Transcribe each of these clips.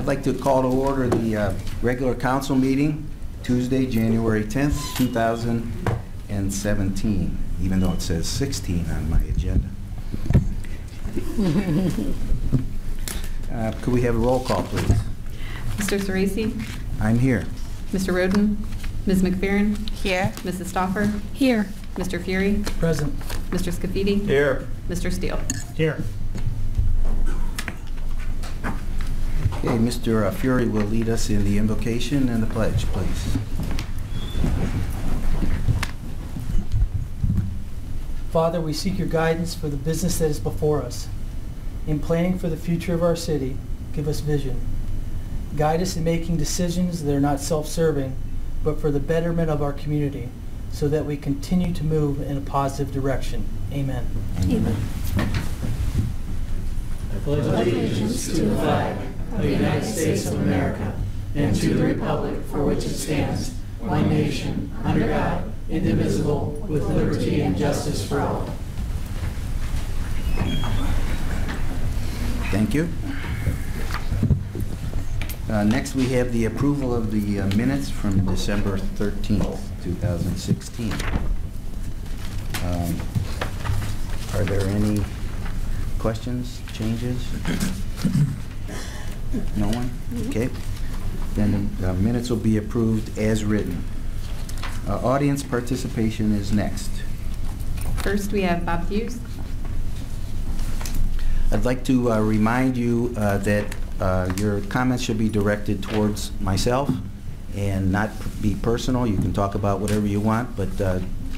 I'd like to call to order the regular council meeting, Tuesday, January 10th, 2017, even though it says 16 on my agenda. Could we have a roll call, please? Mr. Ceresi? I'm here. Mr. Roden? Ms. McFerrin? Here. Mrs. Stauffer? Here. Mr. Fury? Present. Mr. Scafidi? Here. Mr. Steele? Here. Okay, Mr. Fury will lead us in the invocation and the pledge, please. Father, we seek your guidance for the business that is before us. In planning for the future of our city, give us vision. Guide us in making decisions that are not self-serving, but for the betterment of our community, so that we continue to move in a positive direction. Amen. Amen. I pledge allegiance to the flag of the United States of America and to the republic for which it stands, one nation, under God, indivisible, with liberty and justice for all. Thank you. Next, we have the approval of the minutes from December 13th, 2016. Are there any questions, changes? No one? Okay. Then the minutes will be approved as written. Audience participation is next. First, we have Bob Hughes. I'd like to remind you that your comments should be directed towards myself and not be personal. You can talk about whatever you want, but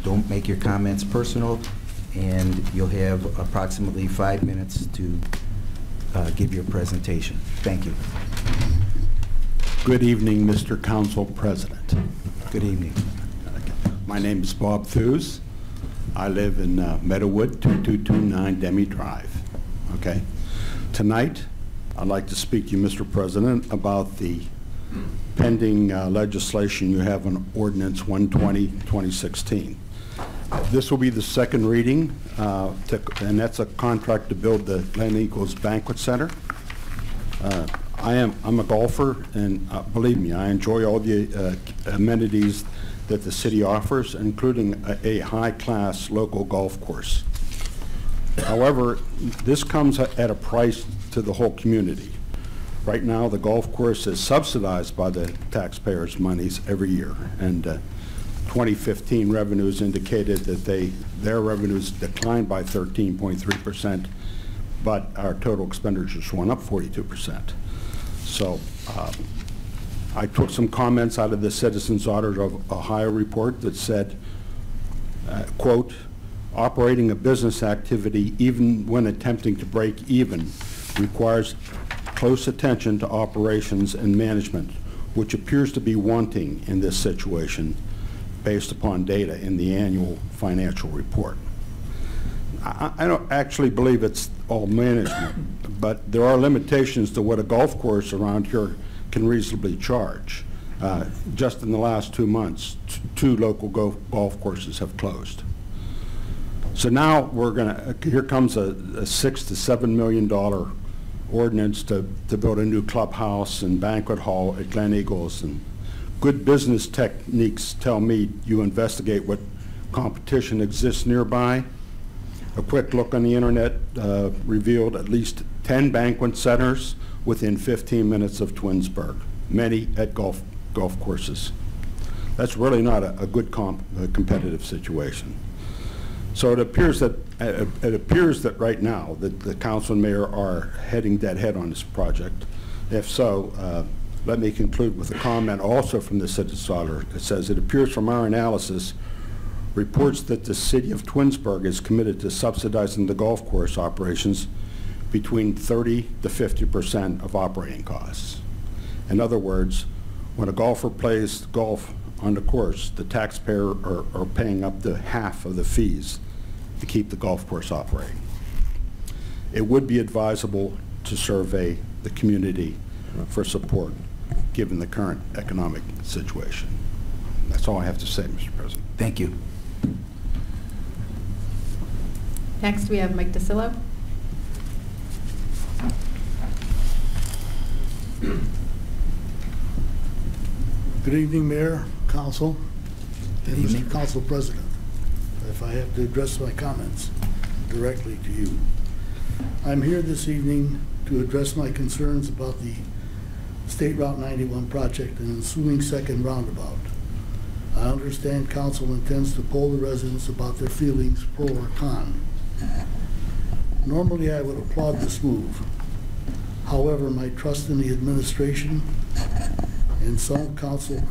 don't make your comments personal, and you'll have approximately 5 minutes to give your presentation. Thank you. Good evening, Mr. Council President. Good evening. My name is Bob Hughes. I live in Meadowwood, 2229 Demi Drive. Okay. Tonight, I'd like to speak to you, Mr. President, about the pending legislation you have on Ordinance 120-2016. This will be the second reading, and that's a contract to build the Glen Eagles Banquet Center. I'm a golfer, and believe me, I enjoy all the amenities that the city offers, including a high-class local golf course. However, this comes at a price to the whole community. Right now, the golf course is subsidized by the taxpayers' monies every year, and 2015 revenues indicated that their revenues declined by 13.3%, but our total expenditures went up 42%. So I took some comments out of the Citizens Audit of Ohio report that said, quote, operating a business activity, even when attempting to break even, requires close attention to operations and management, which appears to be wanting in this situation based upon data in the annual financial report. I don't actually believe it's all management, but there are limitations to what a golf course around here can reasonably charge. Just in the last 2 months, two local golf courses have closed. So now here comes a $6 to $7 million ordinance to build a new clubhouse and banquet hall at Glen Eagles. And good business techniques tell me you investigate what competition exists nearby. A quick look on the internet revealed at least 10 banquet centers within 15 minutes of Twinsburg, many at golf courses. That's really not a good competitive situation. So it appears that right now that the council and mayor are heading dead head on this project. If so, let me conclude with a comment also from the Citizens Auditor. It says, it appears from our analysis, reports that the city of Twinsburg is committed to subsidizing the golf course operations between 30 to 50% of operating costs. In other words, when a golfer plays golf on the course, the taxpayer are paying up to half of the fees to keep the golf course operating. It would be advisable to survey the community for support given the current economic situation. That's all I have to say, Mr. President. Thank you. Next, we have Mike DeCillo. Good evening, Mayor, Council, and Good evening. Mr. Council President. If I have to address my comments directly to you. I'm here this evening to address my concerns about the State Route 91 project and ensuing second roundabout. I understand Council intends to poll the residents about their feelings pro or con. Normally, I would applaud this move. However, my trust in the administration and some council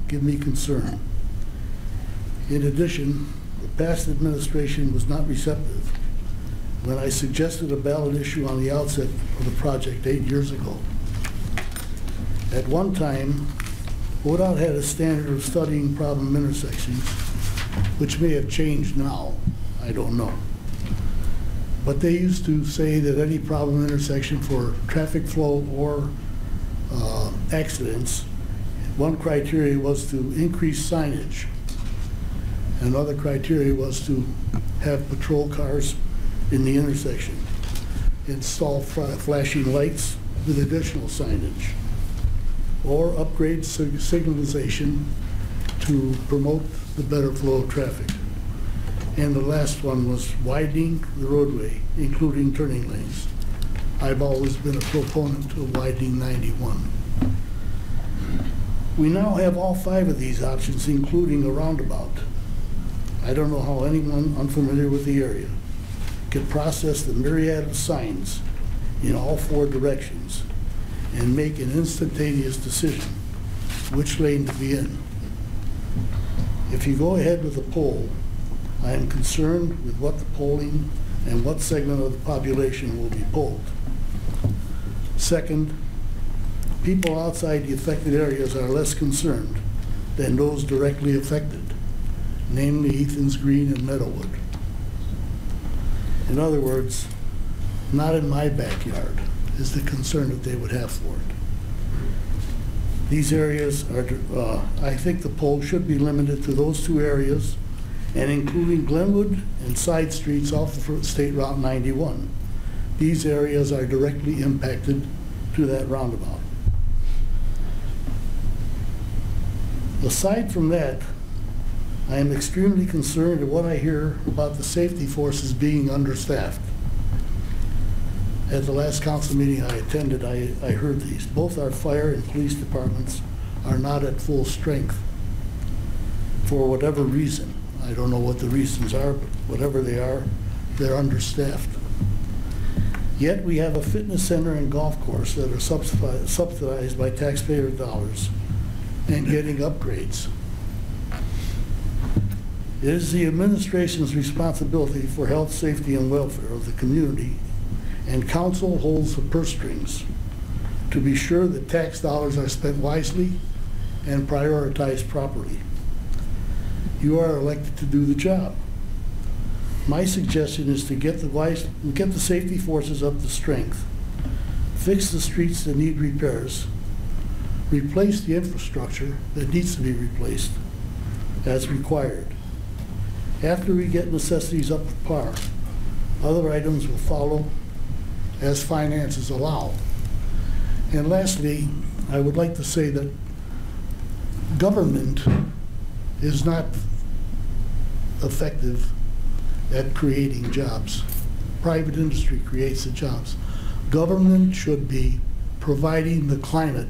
give me concern. In addition, the past administration was not receptive when I suggested a ballot issue on the outset of the project 8 years ago. At one time, ODOT had a standard of studying problem intersections, which may have changed now, I don't know. But they used to say that any problem intersection for traffic flow or accidents, one criteria was to increase signage. Another criteria was to have patrol cars in the intersection, install flashing lights with additional signage, or upgrade signalization to promote the better flow of traffic. And the last one was widening the roadway, including turning lanes. I've always been a proponent of widening 91. We now have all 5 of these options, including a roundabout. I don't know how anyone unfamiliar with the area could process the myriad of signs in all 4 directions and make an instantaneous decision which lane to be in. If you go ahead with the poll, I am concerned with what the polling and what segment of the population will be polled. Second, people outside the affected areas are less concerned than those directly affected, namely Ethan's Green and Meadowwood. In other words, not in my backyard is the concern that they would have for it. These areas are, I think the poll should be limited to those 2 areas, and including Glenwood and side streets off of State Route 91. These areas are directly impacted to that roundabout. Aside from that, I am extremely concerned at what I hear about the safety forces being understaffed. At the last council meeting I attended, I heard these. Both our fire and police departments are not at full strength for whatever reason. I don't know what the reasons are, but whatever they are, they're understaffed. Yet we have a fitness center and golf course that are subsidized by taxpayer dollars and getting upgrades. It is the administration's responsibility for health, safety, and welfare of the community, and council holds the purse strings to be sure that tax dollars are spent wisely and prioritized properly. You are elected to do the job. My suggestion is to get the safety forces up to strength, fix the streets that need repairs, replace the infrastructure that needs to be replaced as required. After we get necessities up to par, other items will follow as finances allow. And lastly, I would like to say that government is not effective at creating jobs. Private industry creates the jobs. Government should be providing the climate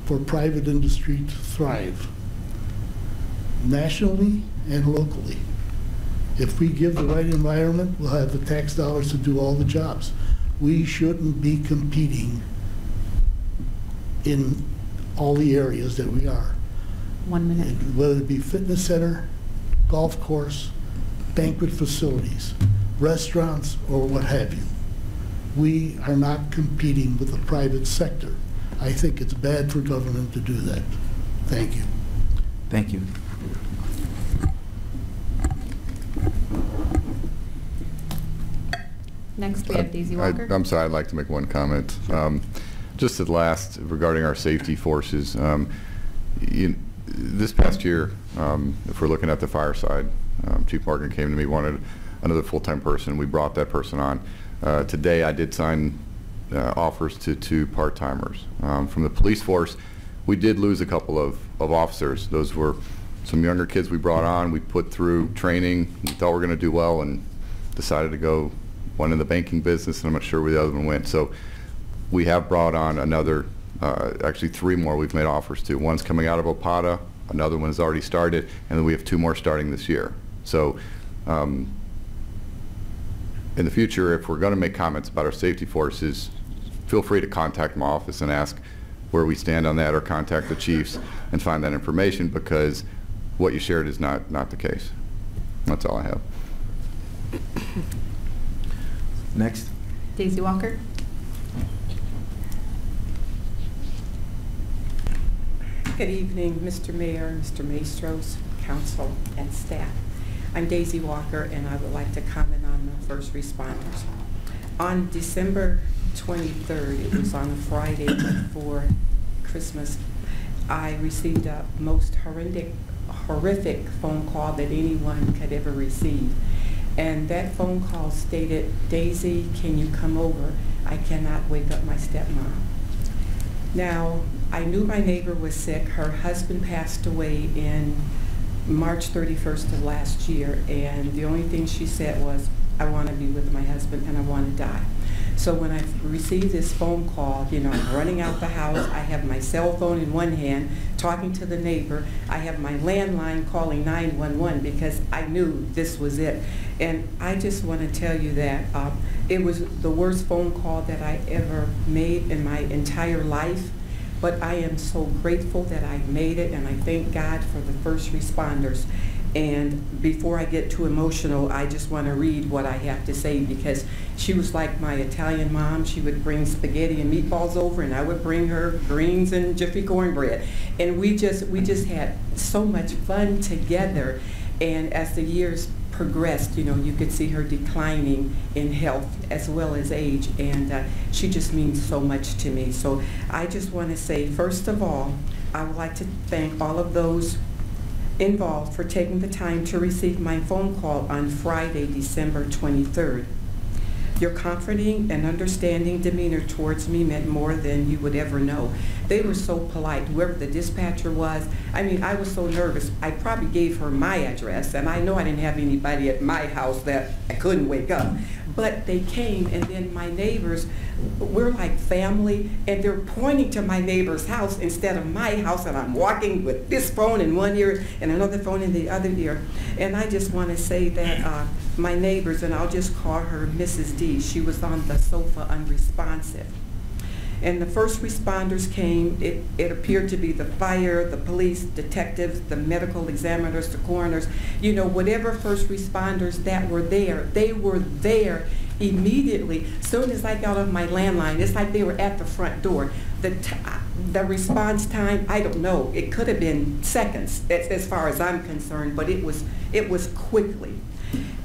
for private industry to thrive, nationally and locally. If we give the right environment, we'll have the tax dollars to do all the jobs. We shouldn't be competing in all the areas that we are. 1 minute. Whether it be fitness center, golf course, banquet facilities, restaurants, or what have you. We are not competing with the private sector. I think it's bad for government to do that. Thank you. Thank you. Next, we have Daisy Walker. I'm sorry, I'd like to make one comment. Just at last, regarding our safety forces, this past year, if we're looking at the fire side, Chief Morgan came to me, wanted another full-time person. We brought that person on. Today, I did sign offers to 2 part-timers. From the police force, we did lose a couple of officers. Those were some younger kids we brought on. We put through training. We thought we were going to do well and decided to go, one in the banking business, and I'm not sure where the other one went. So we have brought on another, actually 3 more we've made offers to. One's coming out of Opata, another one has already started, and then we have 2 more starting this year. So in the future, if we're going to make comments about our safety forces, feel free to contact my office and ask where we stand on that, or contact the chiefs and find that information, because what you shared is not the case. That's all I have. Next. Daisy Walker. Good evening, Mr. Mayor, Mr. Maestros, council, and staff. I'm Daisy Walker, and I would like to comment on the first responders. On December 23rd, it was on a Friday before Christmas, I received a most horrific phone call that anyone could ever receive. And that phone call stated, "Daisy, can you come over? I cannot wake up my stepmom." Now, I knew my neighbor was sick. Her husband passed away in March 31st of last year, and the only thing she said was, "I want to be with my husband and I want to die." So when I received this phone call, you know, I'm running out the house. I have my cell phone in one hand, talking to the neighbor. I have my landline calling 911 because I knew this was it. And I just want to tell you that it was the worst phone call that I ever made in my entire life. But I am so grateful that I made it, and I thank God for the first responders. And before I get too emotional, I just want to read what I have to say, because she was like my Italian mom. She would bring spaghetti and meatballs over, and I would bring her greens and Jiffy cornbread. And we just had so much fun together. And as the years progressed, you know, you could see her declining in health as well as age, and she just means so much to me. So I just want to say, first of all, I would like to thank all of those involved for taking the time to receive my phone call on Friday, December 23rd. Your comforting and understanding demeanor towards me meant more than you would ever know. They were so polite, whoever the dispatcher was. I mean, I was so nervous. I probably gave her my address, and I know I didn't have anybody at my house that I couldn't wake up. But they came, and then my neighbors, we're like family, and they're pointing to my neighbor's house instead of my house, and I'm walking with this phone in one ear and another phone in the other ear. And I just want to say that my neighbors, and I'll just call her Mrs. D, she was on the sofa unresponsive. And the first responders came. It appeared to be the fire, the police, detectives, the medical examiners, the coroners, you know, whatever first responders that were there, they were there immediately. As soon as I got off my landline, it's like they were at the front door. The response time, I don't know, it could have been seconds as far as I'm concerned, but it was quickly.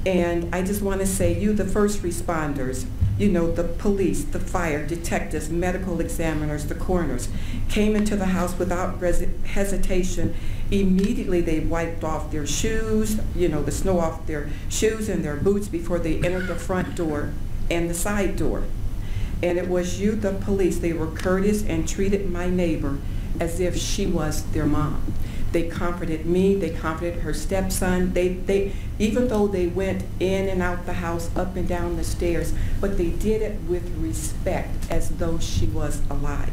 And I just want to say, you, the first responders, you know, the police, the fire, detectives, medical examiners, the coroners, came into the house without hesitation. Immediately they wiped off their shoes, you know, the snow off their shoes and their boots before they entered the front door and the side door. And it was you, the police, they were courteous and treated my neighbor as if she was their mom. They comforted me, they comforted her stepson. They even though they went in and out the house, up and down the stairs, but they did it with respect, as though she was alive.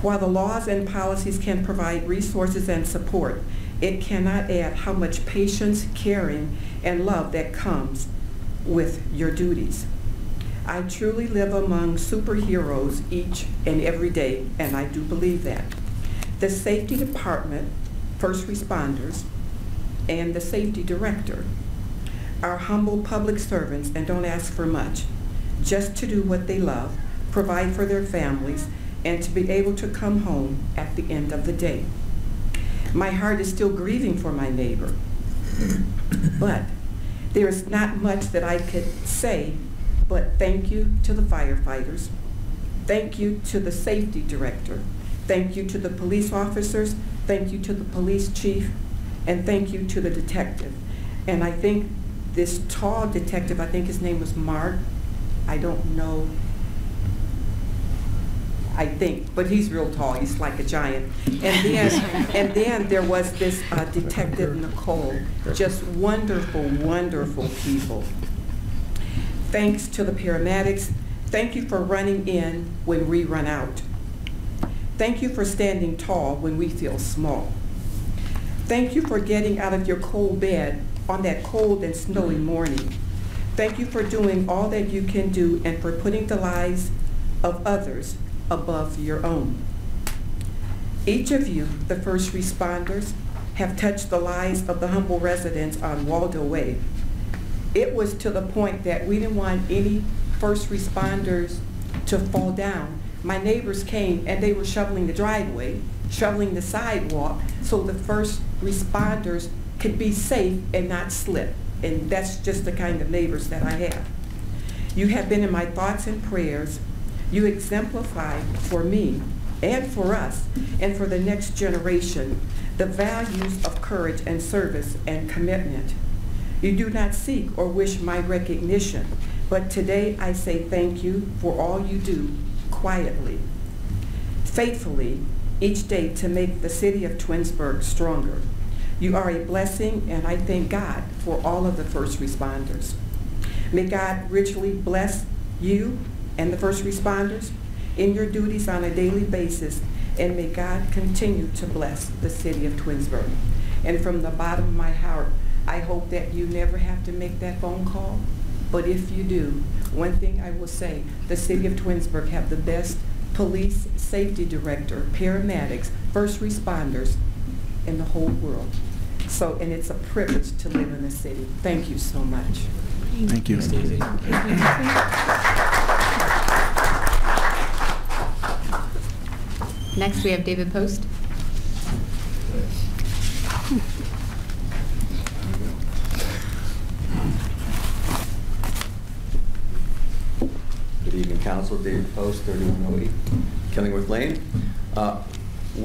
While the laws and policies can provide resources and support, it cannot add how much patience, caring, and love that comes with your duties. I truly live among superheroes each and every day, and I do believe that. The safety department, first responders, and the safety director are humble public servants and don't ask for much, just to do what they love, provide for their families, and to be able to come home at the end of the day. My heart is still grieving for my neighbor, but there is not much that I could say, but thank you to the firefighters, thank you to the safety director, thank you to the police officers, thank you to the police chief, and thank you to the detective. And I think this tall detective, I think his name was Mark, I don't know I think, but he's real tall. He's like a giant. And then there was this Detective Nicole, just wonderful, wonderful people. Thanks to the paramedics. Thank you for running in when we run out. Thank you for standing tall when we feel small. Thank you for getting out of your cold bed on that cold and snowy morning. Thank you for doing all that you can do and for putting the lives of others above your own. Each of you, the first responders, have touched the lives of the humble residents on Waldo Way. It was to the point that we didn't want any first responders to fall down. My neighbors came and they were shoveling the driveway, shoveling the sidewalk, so the first responders could be safe and not slip. And that's just the kind of neighbors that I have. You have been in my thoughts and prayers. You exemplify for me and for us and for the next generation the values of courage and service and commitment. You do not seek or wish my recognition, but today I say thank you for all you do quietly, faithfully, each day to make the city of Twinsburg stronger. You are a blessing, and I thank God for all of the first responders. May God richly bless you and the first responders in your duties on a daily basis, and may God continue to bless the city of Twinsburg. And from the bottom of my heart, I hope that you never have to make that phone call, but if you do, one thing I will say, the city of Twinsburg have the best police safety director, paramedics, first responders in the whole world. So, and it's a privilege to live in the city. Thank you so much. Thank you. Next, we have David Post. Good evening, Council. David Post, 3108 Killingworth Lane.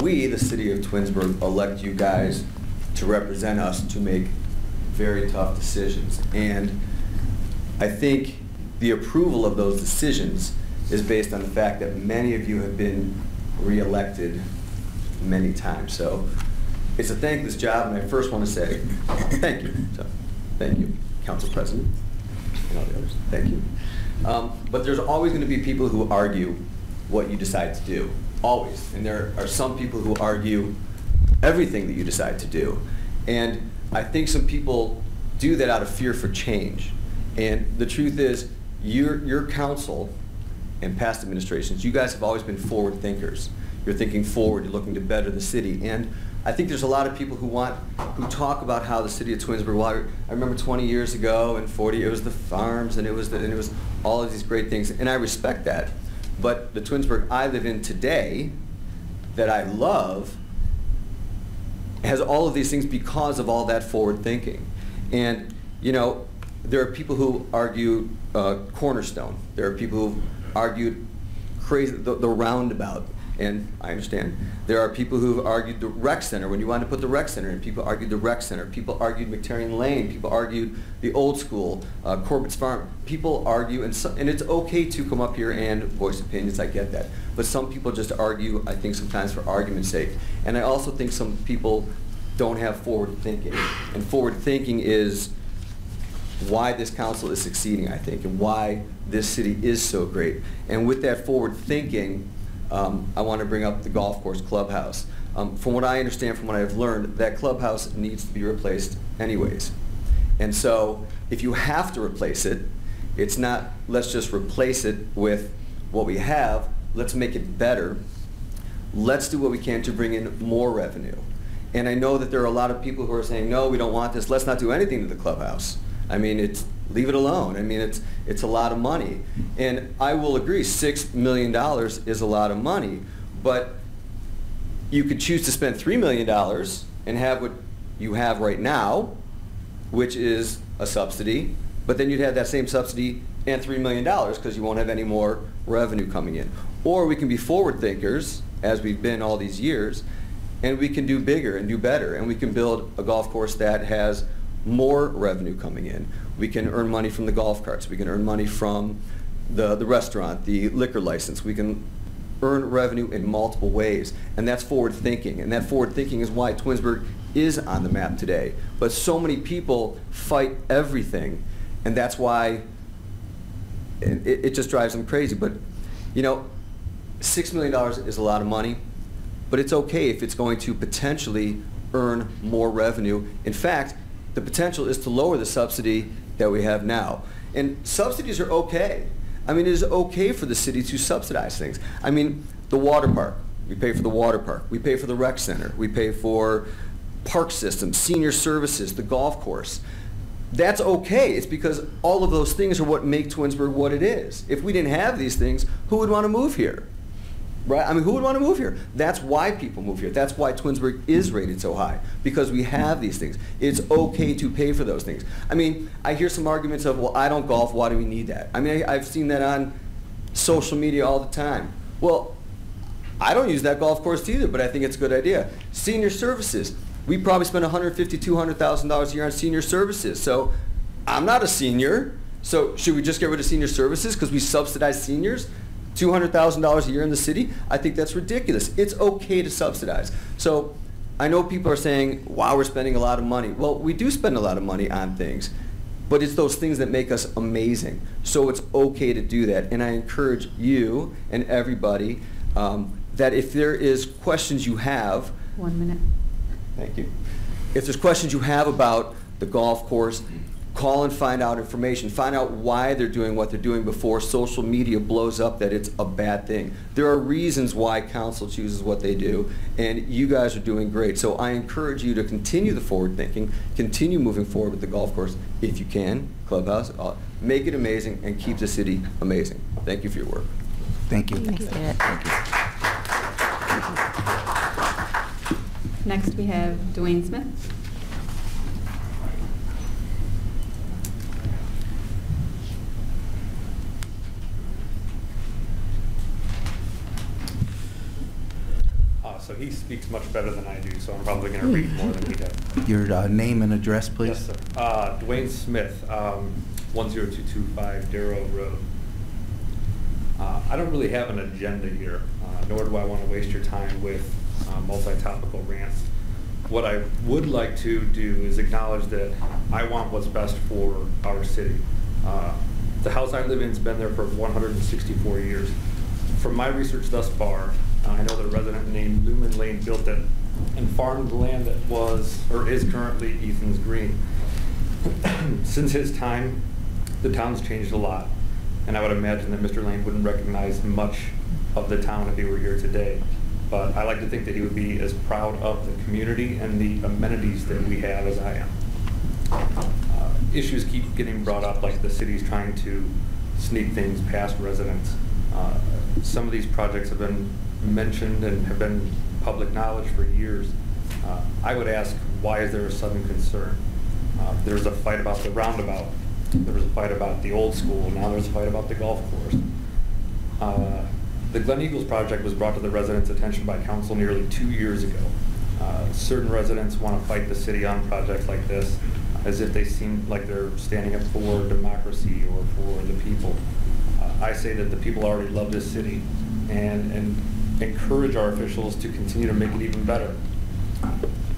We, the city of Twinsburg, elect you guys to represent us to make very tough decisions. And I think the approval of those decisions is based on the fact that many of you have been re-elected many times. So it's a thankless job, and I first want to say thank you. So, thank you, Council President, and all the others. Thank you. But there's always going to be people who argue what you decide to do, always. And there are some people who argue everything that you decide to do. And I think some people do that out of fear for change. And the truth is, your council and past administrations, you guys have always been forward thinkers. You're thinking forward, you're looking to better the city. And I think there's a lot of people who talk about how the city of Twinsburg, well, I remember 20 years ago and 40, it was the farms and it was all of these great things, and I respect that. But the Twinsburg I live in today, that I love, has all of these things because of all that forward thinking. And, you know, there are people who argue Cornerstone. There are people who argued crazy, the roundabout. And I understand. There are people who have argued the rec center when you wanted to put the rec center in. People argued the rec center. People argued McTarrian Lane. People argued the old school, Corbett's Farm. People argue, and it's okay to come up here and voice opinions. I get that. But some people just argue, I think, sometimes for argument's sake. And I also think some people don't have forward thinking. And forward thinking is why this council is succeeding, I think, and why this city is so great. And with that forward thinking, I want to bring up the golf course clubhouse. From what I understand, from what I've learned, that clubhouse needs to be replaced anyways. And so if you have to replace it, it's not, let's just replace it with what we have, let's make it better. Let's do what we can to bring in more revenue. And I know that there are a lot of people who are saying, no, we don't want this, let's not do anything to the clubhouse. I mean, leave it alone. I mean, it's a lot of money. And I will agree, $6 million is a lot of money, but you could choose to spend $3 million and have what you have right now, which is a subsidy, but then you'd have that same subsidy and $3 million because you won't have any more revenue coming in. Or we can be forward thinkers, as we've been all these years, and we can do bigger and do better, and we can build a golf course that has more revenue coming in. We can earn money from the golf carts. We can earn money from the restaurant, the liquor license. We can earn revenue in multiple ways, and that's forward thinking. And that forward thinking is why Twinsburg is on the map today. But so many people fight everything, and that's why it just drives them crazy. But you know, $6 million is a lot of money, but it's okay if it's going to potentially earn more revenue. In fact, the potential is to lower the subsidy that we have now. And subsidies are okay. I mean, it is okay for the city to subsidize things. I mean, the water park, we pay for the water park. We pay for the rec center. We pay for park systems, senior services, the golf course. That's okay. It's because all of those things are what make Twinsburg what it is. If we didn't have these things, who would want to move here? Right? I mean, who would want to move here? That's why people move here. That's why Twinsburg is rated so high, because we have these things. It's okay to pay for those things. I mean, I hear some arguments of, well, I don't golf, why do we need that? I mean, I've seen that on social media all the time. Well, I don't use that golf course either, but I think it's a good idea. Senior services. We probably spend $150,000, $200,000 a year on senior services. So I'm not a senior, so should we just get rid of senior services because we subsidize seniors? $200,000 a year in the city? I think that's ridiculous. It's okay to subsidize. So I know people are saying, wow, we're spending a lot of money. Well, we do spend a lot of money on things, but it's those things that make us amazing. So it's okay to do that. And I encourage you and everybody that if there is questions you have. 1 minute. Thank you. If there's questions you have about the golf course, call and find out information. Find out why they're doing what they're doing before social media blows up that it's a bad thing. There are reasons why council chooses what they do, and you guys are doing great. So I encourage you to continue the forward thinking, continue moving forward with the golf course if you can, clubhouse, make it amazing and keep the city amazing. Thank you for your work. Thank you. Thank you. Next, we have Dwayne Smith. So he speaks much better than I do, so I'm probably going to read more than he does. Your name and address, please. Yes, sir. Dwayne Smith, 10225 Darrow Road. I don't really have an agenda here, nor do I want to waste your time with multi-topical rants. What I would like to do is acknowledge that I want what's best for our city. The house I live in has been there for 164 years. From my research thus far, I know that a resident named Lumen Lane built it and farmed the land that was, or is currently, Ethan's Green. Since his time, the town's changed a lot, and I would imagine that Mr. Lane wouldn't recognize much of the town if he were here today. But I like to think that he would be as proud of the community and the amenities that we have as I am. Issues keep getting brought up, like the city's trying to sneak things past residents. Some of these projects have been mentioned and have been public knowledge for years. I would ask, why is there a sudden concern? There was a fight about the roundabout. There was a fight about the old school. Now there's a fight about the golf course. The Glen Eagles project was brought to the residents' attention by council nearly 2 years ago. Certain residents want to fight the city on projects like this as if they seem like they're standing up for democracy or for the people. I say that the people already love this city and encourage our officials to continue to make it even better.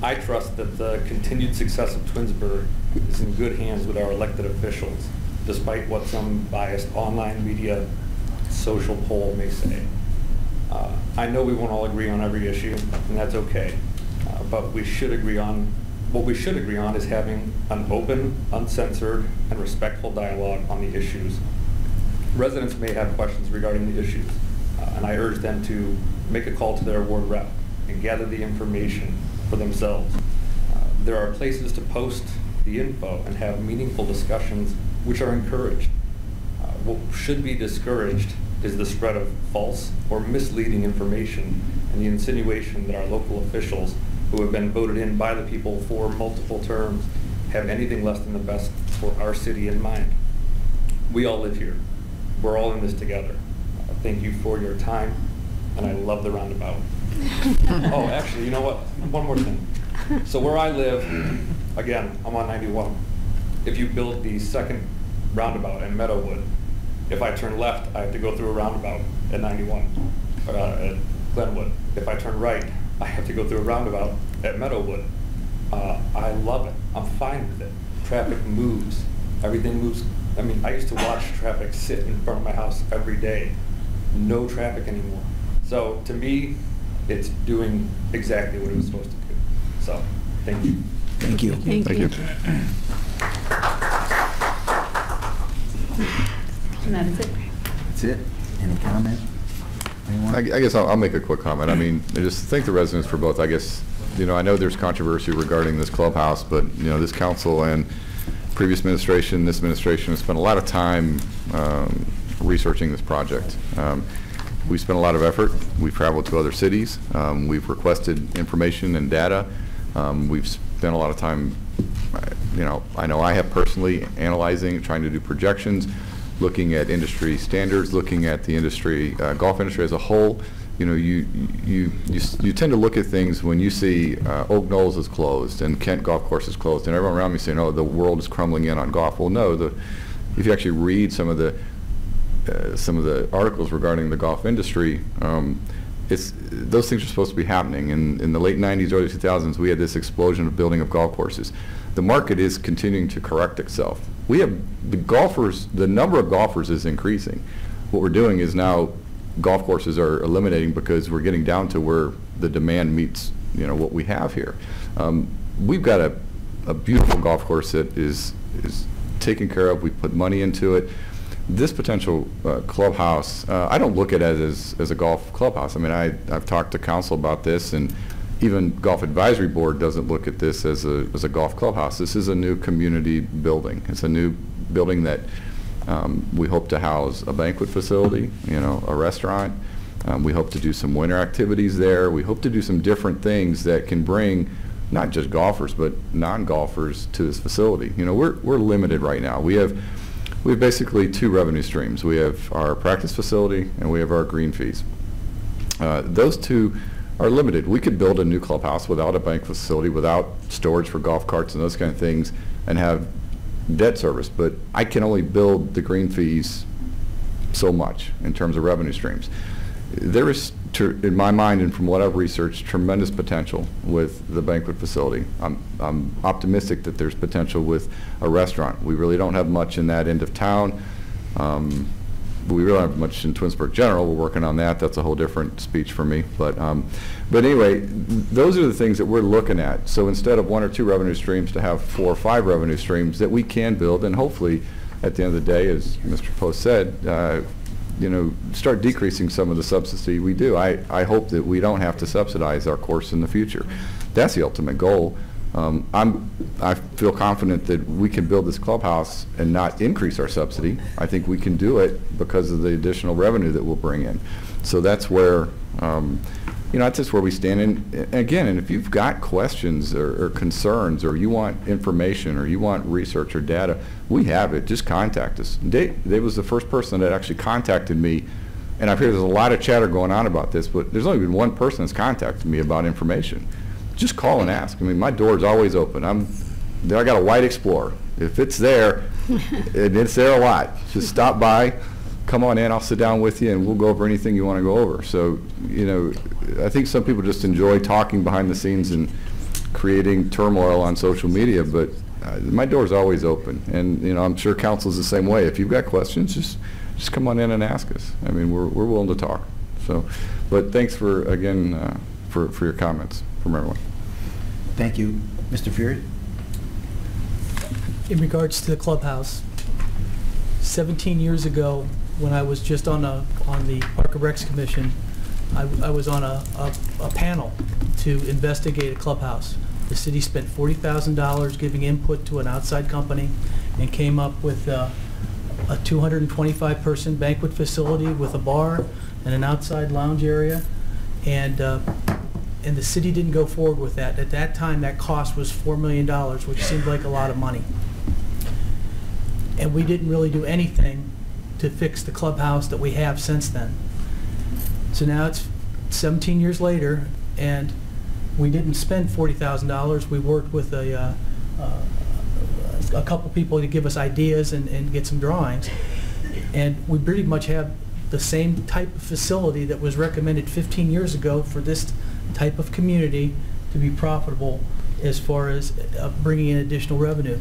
I trust that the continued success of Twinsburg is in good hands with our elected officials, despite what some biased online media social poll may say. I know we won't all agree on every issue, and that's okay, but what we should agree on is having an open, uncensored, and respectful dialogue on the issues. Residents may have questions regarding the issues, and I urge them to make a call to their ward rep and gather the information for themselves. There are places to post the info and have meaningful discussions, which are encouraged. What should be discouraged is the spread of false or misleading information and the insinuation that our local officials, who have been voted in by the people for multiple terms, have anything less than the best for our city in mind. We all live here. We're all in this together. Thank you for your time, and I love the roundabout. Oh, actually, you know what? One more thing. So where I live, again, I'm on 91. If you build the second roundabout in Meadowwood, if I turn left, I have to go through a roundabout at 91. If at Glenwood. If I turn right, I have to go through a roundabout at Meadowwood. I love it. I'm fine with it. Traffic moves. Everything moves. I mean, I used to watch traffic sit in front of my house every day. No traffic anymore. So to me, it's doing exactly what it was supposed to do. So, thank you. Thank you. Thank you. And that is it. That's it. Any comment? Anyone? I guess I'll make a quick comment. I mean, I just thank the residents for both. I guess, you know, I know there's controversy regarding this clubhouse, but, you know, this council and previous administration, this administration has spent a lot of time researching this project. We spent a lot of effort. We've traveled to other cities. We've requested information and data. We've spent a lot of time, you know I have personally analyzing, trying to do projections, looking at industry standards, looking at the industry, golf industry as a whole. You know, you tend to look at things when you see Oak Knolls is closed and Kent Golf Course is closed, and everyone around me saying, "Oh, the world is crumbling in on golf." Well, no. If you actually read some of the articles regarding the golf industry, those things are supposed to be happening. In the late 90s, early 2000s, we had this explosion of building of golf courses. The market is continuing to correct itself. We have the number of golfers is increasing. What we're doing is now golf courses are eliminating because we're getting down to where the demand meets, you know, what we have here. We've got a beautiful golf course that is taken care of. We put money into it. This potential clubhouse, I don't look at it as a golf clubhouse. I mean, I've talked to council about this, and even Golf Advisory Board doesn't look at this as a golf clubhouse. This is a new community building. It's a new building that we hope to house a banquet facility, you know, a restaurant. We hope to do some winter activities there. We hope to do some different things that can bring not just golfers but non-golfers to this facility. You know, we're limited right now. We have basically two revenue streams. We have our practice facility and we have our green fees. Those two are limited. We could build a new clubhouse without a bank facility, without storage for golf carts and those kind of things, and have debt service, but I can only build the green fees so much in terms of revenue streams. There is, in my mind and from what I've researched, tremendous potential with the banquet facility. I'm optimistic that there's potential with a restaurant. We really don't have much in that end of town. We really don't have much in Twinsburg General. We're working on that. That's a whole different speech for me. But anyway, those are the things that we're looking at. So instead of one or two revenue streams, to have 4 or 5 revenue streams that we can build, and hopefully at the end of the day, as Mr. Post said, you know, start decreasing some of the subsidy we do. I hope that we don't have to subsidize our course in the future. That's the ultimate goal. I feel confident that we can build this clubhouse and not increase our subsidy. I think we can do it because of the additional revenue that we'll bring in. So that's where, you know, that's just where we stand. And again, and if you've got questions or concerns, or you want information, or you want research or data, we have it. Just contact us. Dave was the first person that actually contacted me, and I've heard there's a lot of chatter going on about this, but there's only been one person that's contacted me about information. Just call and ask. I mean, my door is always open. I got a white Explorer. If it's there, and it's there a lot, just stop by, come on in, I'll sit down with you, and we'll go over anything you want to go over. So, you know, I think some people just enjoy talking behind the scenes and creating turmoil on social media, but my door is always open. And, you know, I'm sure council's the same way. If you've got questions, just come on in and ask us. I mean, we're willing to talk. So, but thanks for, again, for your comments from everyone. Thank you. Mr. Fury? In regards to the clubhouse, 17 years ago, when I was just on the Park and Recs Commission, I was on a panel to investigate a clubhouse. The city spent $40,000 giving input to an outside company and came up with a 225-person banquet facility with a bar and an outside lounge area, and the city didn't go forward with that. At that time, that cost was $4 million, which seemed like a lot of money. And we didn't really do anything to fix the clubhouse that we have since then. So now it's 17 years later, and we didn't spend $40,000. We worked with a couple people to give us ideas and get some drawings. And we pretty much have the same type of facility that was recommended 15 years ago for this type of community to be profitable as far as bringing in additional revenue.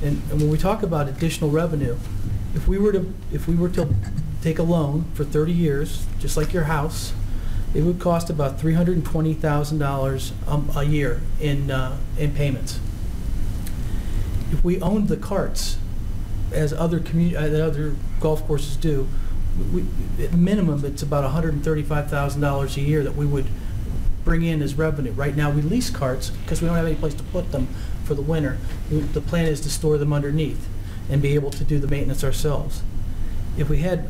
And when we talk about additional revenue, if we were to take a loan for 30 years, just like your house, it would cost about $320,000 a year in payments. If we owned the carts, as other golf courses do, at minimum it's about $135,000 a year that we would bring in as revenue. Right now we lease carts because we don't have any place to put them for the winter. The plan is to store them underneath and be able to do the maintenance ourselves. If we had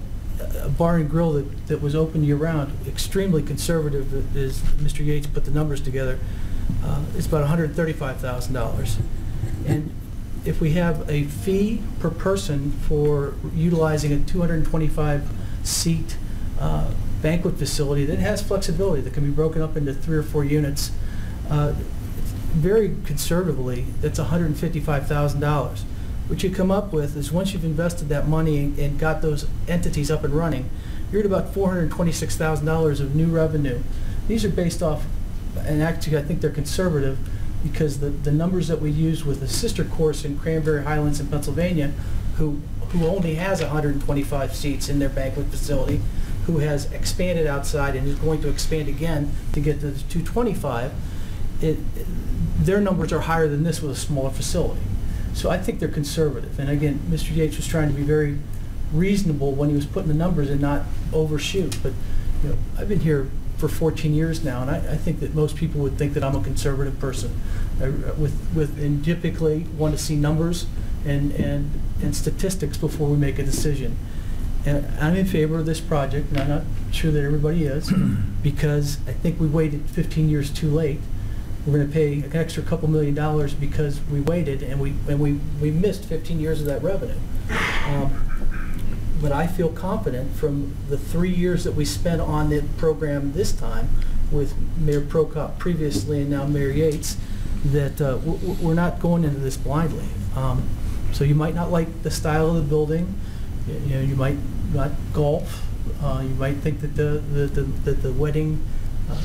a bar and grill that was open year-round, extremely conservative, as Mr. Yates put the numbers together, it's about $135,000. And if we have a fee per person for utilizing a 225-seat banquet facility that has flexibility, that can be broken up into 3 or 4 units, very conservatively, that's $155,000. What you come up with is, once you've invested that money and got those entities up and running, you're at about $426,000 of new revenue. These are based off, and actually I think they're conservative, because the numbers that we use with the sister course in Cranberry Highlands in Pennsylvania, who only has 125 seats in their banquet facility, who has expanded outside and is going to expand again to get to the 225, their numbers are higher than this with a smaller facility. So I think they're conservative. And again, Mr. Yates was trying to be very reasonable when he was putting the numbers and not overshoot. But you know, I've been here for 14 years now, and I think that most people would think that I'm a conservative person. And typically want to see numbers and statistics before we make a decision. And I'm in favor of this project, and I'm not sure that everybody is, because I think we waited 15 years too late. We're going to pay an extra couple $1 million because we waited, and we missed 15 years of that revenue. But I feel confident from the 3 years that we spent on the program this time with Mayor Prokop previously and now Mayor Yates, that we're not going into this blindly. So you might not like the style of the building. You know, you might not golf. You might think that the wedding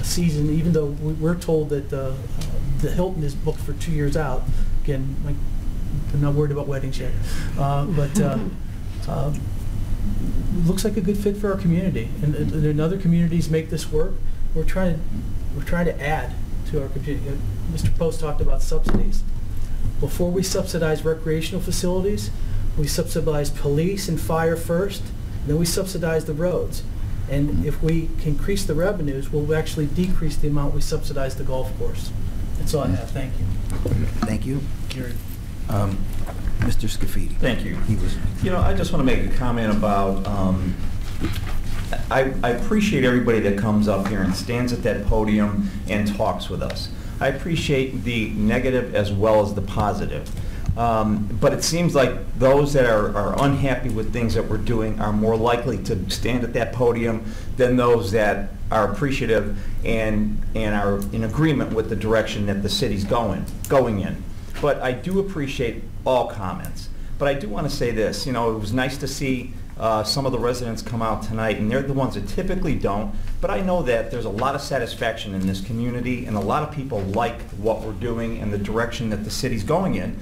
season, even though we're told that the Hilton is booked for 2 years out. Again, I'm not worried about weddings yet, but looks like a good fit for our community. And other communities make this work. We're trying to add to our community. Mr. Post talked about subsidies. Before we subsidize recreational facilities, we subsidize police and fire first, and then we subsidize the roads. And if we can increase the revenues, we'll actually decrease the amount we subsidize the golf course. That's all I have. Thank you. Thank you. Gary. Mr. Scafidi. Thank you. You know, I just want to make a comment about, I appreciate everybody that comes up here and stands at that podium and talks with us. I appreciate the negative as well as the positive. But it seems like those that are unhappy with things that we're doing are more likely to stand at that podium than those that are appreciative and are in agreement with the direction that the city's going in. But I do appreciate all comments. But I do want to say this, you know, it was nice to see some of the residents come out tonight, and they're the ones that typically don't. But I know that there's a lot of satisfaction in this community, and a lot of people like what we're doing and the direction that the city's going in.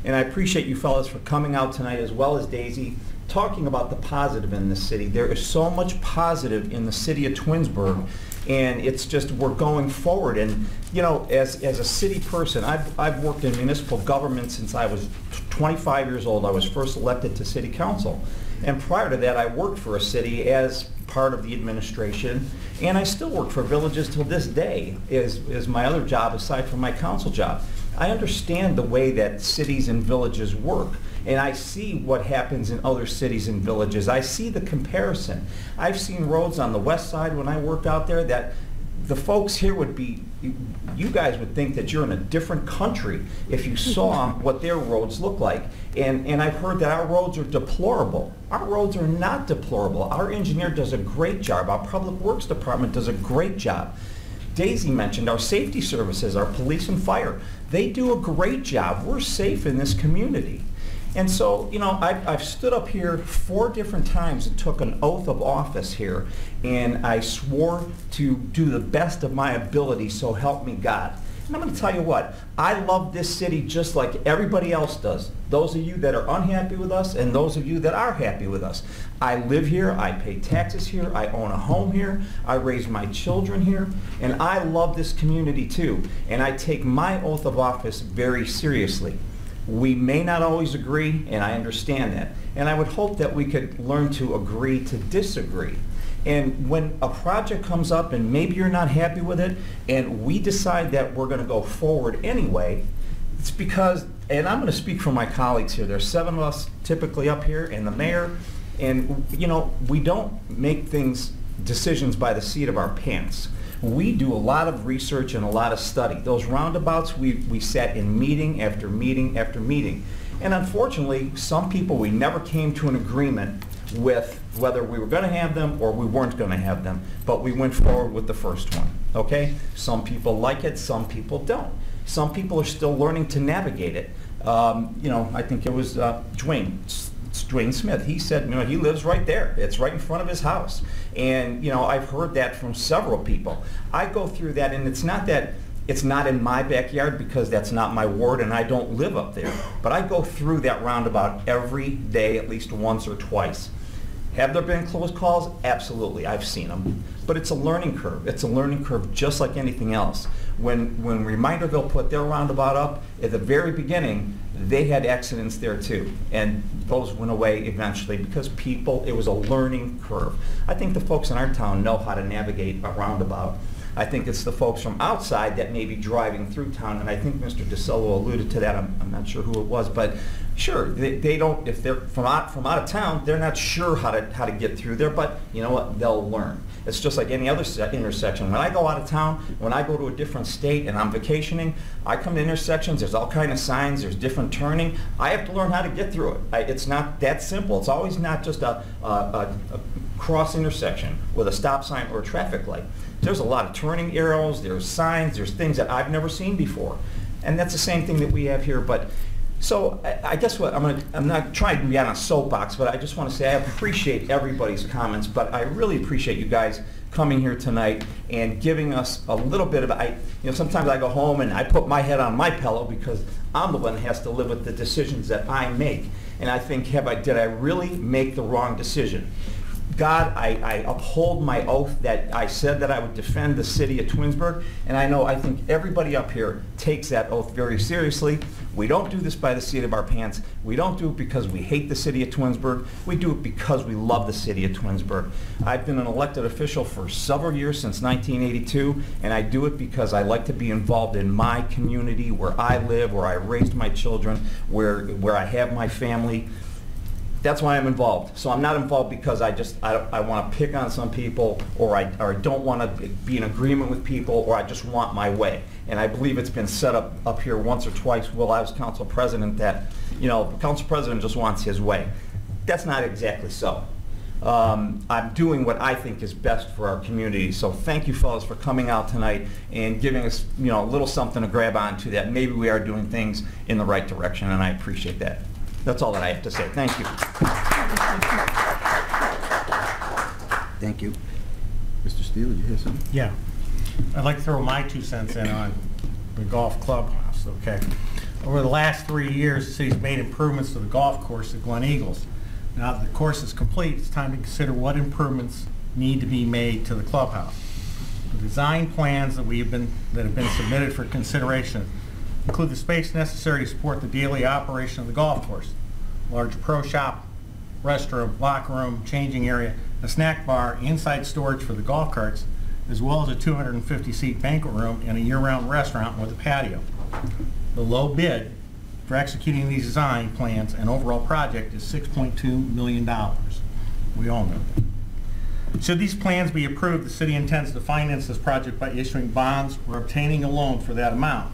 And I appreciate you fellas for coming out tonight, as well as Daisy, talking about the positive in the city. There is so much positive in the city of Twinsburg, and it's just, we're going forward. And you know, as a city person, I've worked in municipal government since I was 25 years old. I was first elected to city council. And prior to that, I worked for a city as part of the administration, and I still work for villages till this day is my other job aside from my council job. I understand the way that cities and villages work, and I see what happens in other cities and villages. I see the comparison. I've seen roads on the west side when I worked out there that the folks here would be, you guys would think that you're in a different country if you saw what their roads look like. And I've heard that our roads are deplorable. Our roads are not deplorable. Our engineer does a great job. Our public works department does a great job. Daisy mentioned our safety services, our police and fire. They do a great job. We're safe in this community. And so, you know, I've stood up here 4 different times and took an oath of office here, and I swore to do the best of my ability, so help me God. And I'm going to tell you what, I love this city just like everybody else does. Those of you that are unhappy with us and those of you that are happy with us. I live here, I pay taxes here, I own a home here, I raise my children here, and I love this community too. And I take my oath of office very seriously. We may not always agree, and I understand that. And I would hope that we could learn to agree to disagree. And when a project comes up and maybe you're not happy with it, and we decide that we're going to go forward anyway, it's because, and I'm going to speak for my colleagues here, there's 7 of us typically up here, and the mayor, and you know, we don't make decisions by the seat of our pants. We do a lot of research and a lot of study. Those roundabouts, we sat in meeting after meeting after meeting. And unfortunately, some people we never came to an agreement with whether we were going to have them or we weren't going to have them, but we went forward with the first one, okay? Some people like it, some people don't. Some people are still learning to navigate it. You know, I think it was Dwayne Smith. He said, you know, he lives right there. It's right in front of his house. And, you know, I've heard that from several people. I go through that, and it's not that it's not in my backyard because that's not my ward and I don't live up there. But I go through that roundabout every day at least once or twice. Have there been close calls? Absolutely, I've seen them. But it's a learning curve. It's a learning curve just like anything else. When Reminderville put their roundabout up, at the very beginning, they had accidents there too. And those went away eventually because it was a learning curve. I think the folks in our town know how to navigate a roundabout. I think it's the folks from outside that may be driving through town, and I think Mr. DeSillo alluded to that. I'm not sure who it was, but sure, they don't, if they're from out of town, they're not sure how to get through there, but you know what, they'll learn. It's just like any other intersection. When I go out of town, when I go to a different state and I'm vacationing, I come to intersections, there's all kind of signs, there's different turning. I have to learn how to get through it. It's not that simple. It's always not just a cross intersection with a stop sign or a traffic light. There's a lot of turning arrows, there's signs, there's things that I've never seen before. And that's the same thing that we have here. But so I guess what I'm not trying to be on a soapbox, but I just want to say I appreciate everybody's comments, but I really appreciate you guys coming here tonight and giving us a little bit of, you know, sometimes I go home and I put my head on my pillow because I'm the one that has to live with the decisions that I make. And I think, did I really make the wrong decision? God, I uphold my oath that I said that I would defend the city of Twinsburg, and I think everybody up here takes that oath very seriously. We don't do this by the seat of our pants. We don't do it because we hate the city of Twinsburg. We do it because we love the city of Twinsburg. I've been an elected official for several years, since 1982, and I do it because I like to be involved in my community, where I live, where I raised my children, where I have my family. That's why I'm involved. So I'm not involved because I want to pick on some people, or I don't want to be in agreement with people, or I just want my way. And I believe it's been set up here once or twice while I was council president that, you know, the council president just wants his way. That's not exactly so. I'm doing what I think is best for our community. So thank you fellas for coming out tonight and giving us, you know, a little something to grab onto, that maybe we are doing things in the right direction, and I appreciate that. That's all that I have to say. Thank you. Thank you. Mr. Steele, you have something? Yeah. I'd like to throw my 2 cents in on the golf clubhouse, okay? Over the last 3 years, the city's made improvements to the golf course at Glen Eagles. Now that the course is complete, it's time to consider what improvements need to be made to the clubhouse. The design plans that have been submitted for consideration include the space necessary to support the daily operation of the golf course. Large pro shop, restroom, locker room, changing area, a snack bar, inside storage for the golf carts, as well as a 250-seat banquet room and a year-round restaurant with a patio. The low bid for executing these design plans and overall project is $6.2 million. We all know that. Should these plans be approved, the city intends to finance this project by issuing bonds or obtaining a loan for that amount.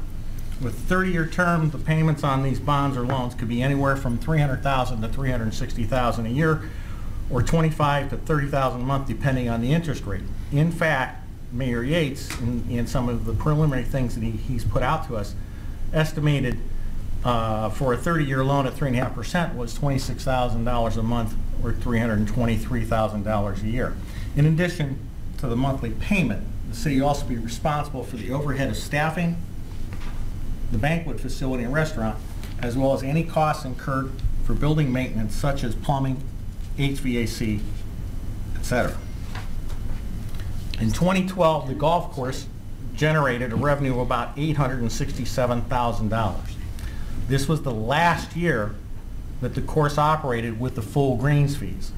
With 30-year term, the payments on these bonds or loans could be anywhere from $300,000 to $360,000 a year, or $25,000 to $30,000 a month, depending on the interest rate. In fact, Mayor Yates, in some of the preliminary things that he's put out to us, estimated for a 30-year loan at 3.5% was $26,000 a month or $323,000 a year. In addition to the monthly payment, the city will also be responsible for the overhead of staffing, the banquet facility and restaurant, as well as any costs incurred for building maintenance such as plumbing, HVAC, etc. In 2012, the golf course generated a revenue of about $867,000. This was the last year that the course operated with the full greens fees.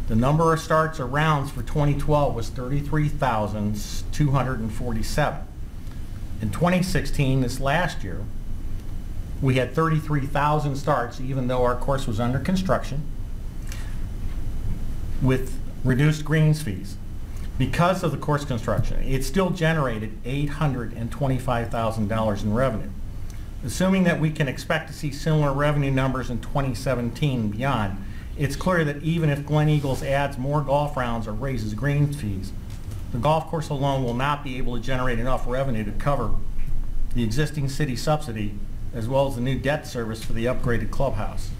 The number of starts or rounds for 2012 was 33,247. In 2016, this last year, we had 33,000 starts, even though our course was under construction, with reduced greens fees. Because of the course construction, it still generated $825,000 in revenue. Assuming that we can expect to see similar revenue numbers in 2017 and beyond, it's clear that even if Glen Eagles adds more golf rounds or raises greens fees, the golf course alone will not be able to generate enough revenue to cover the existing city subsidy as well as the new debt service for the upgraded clubhouse.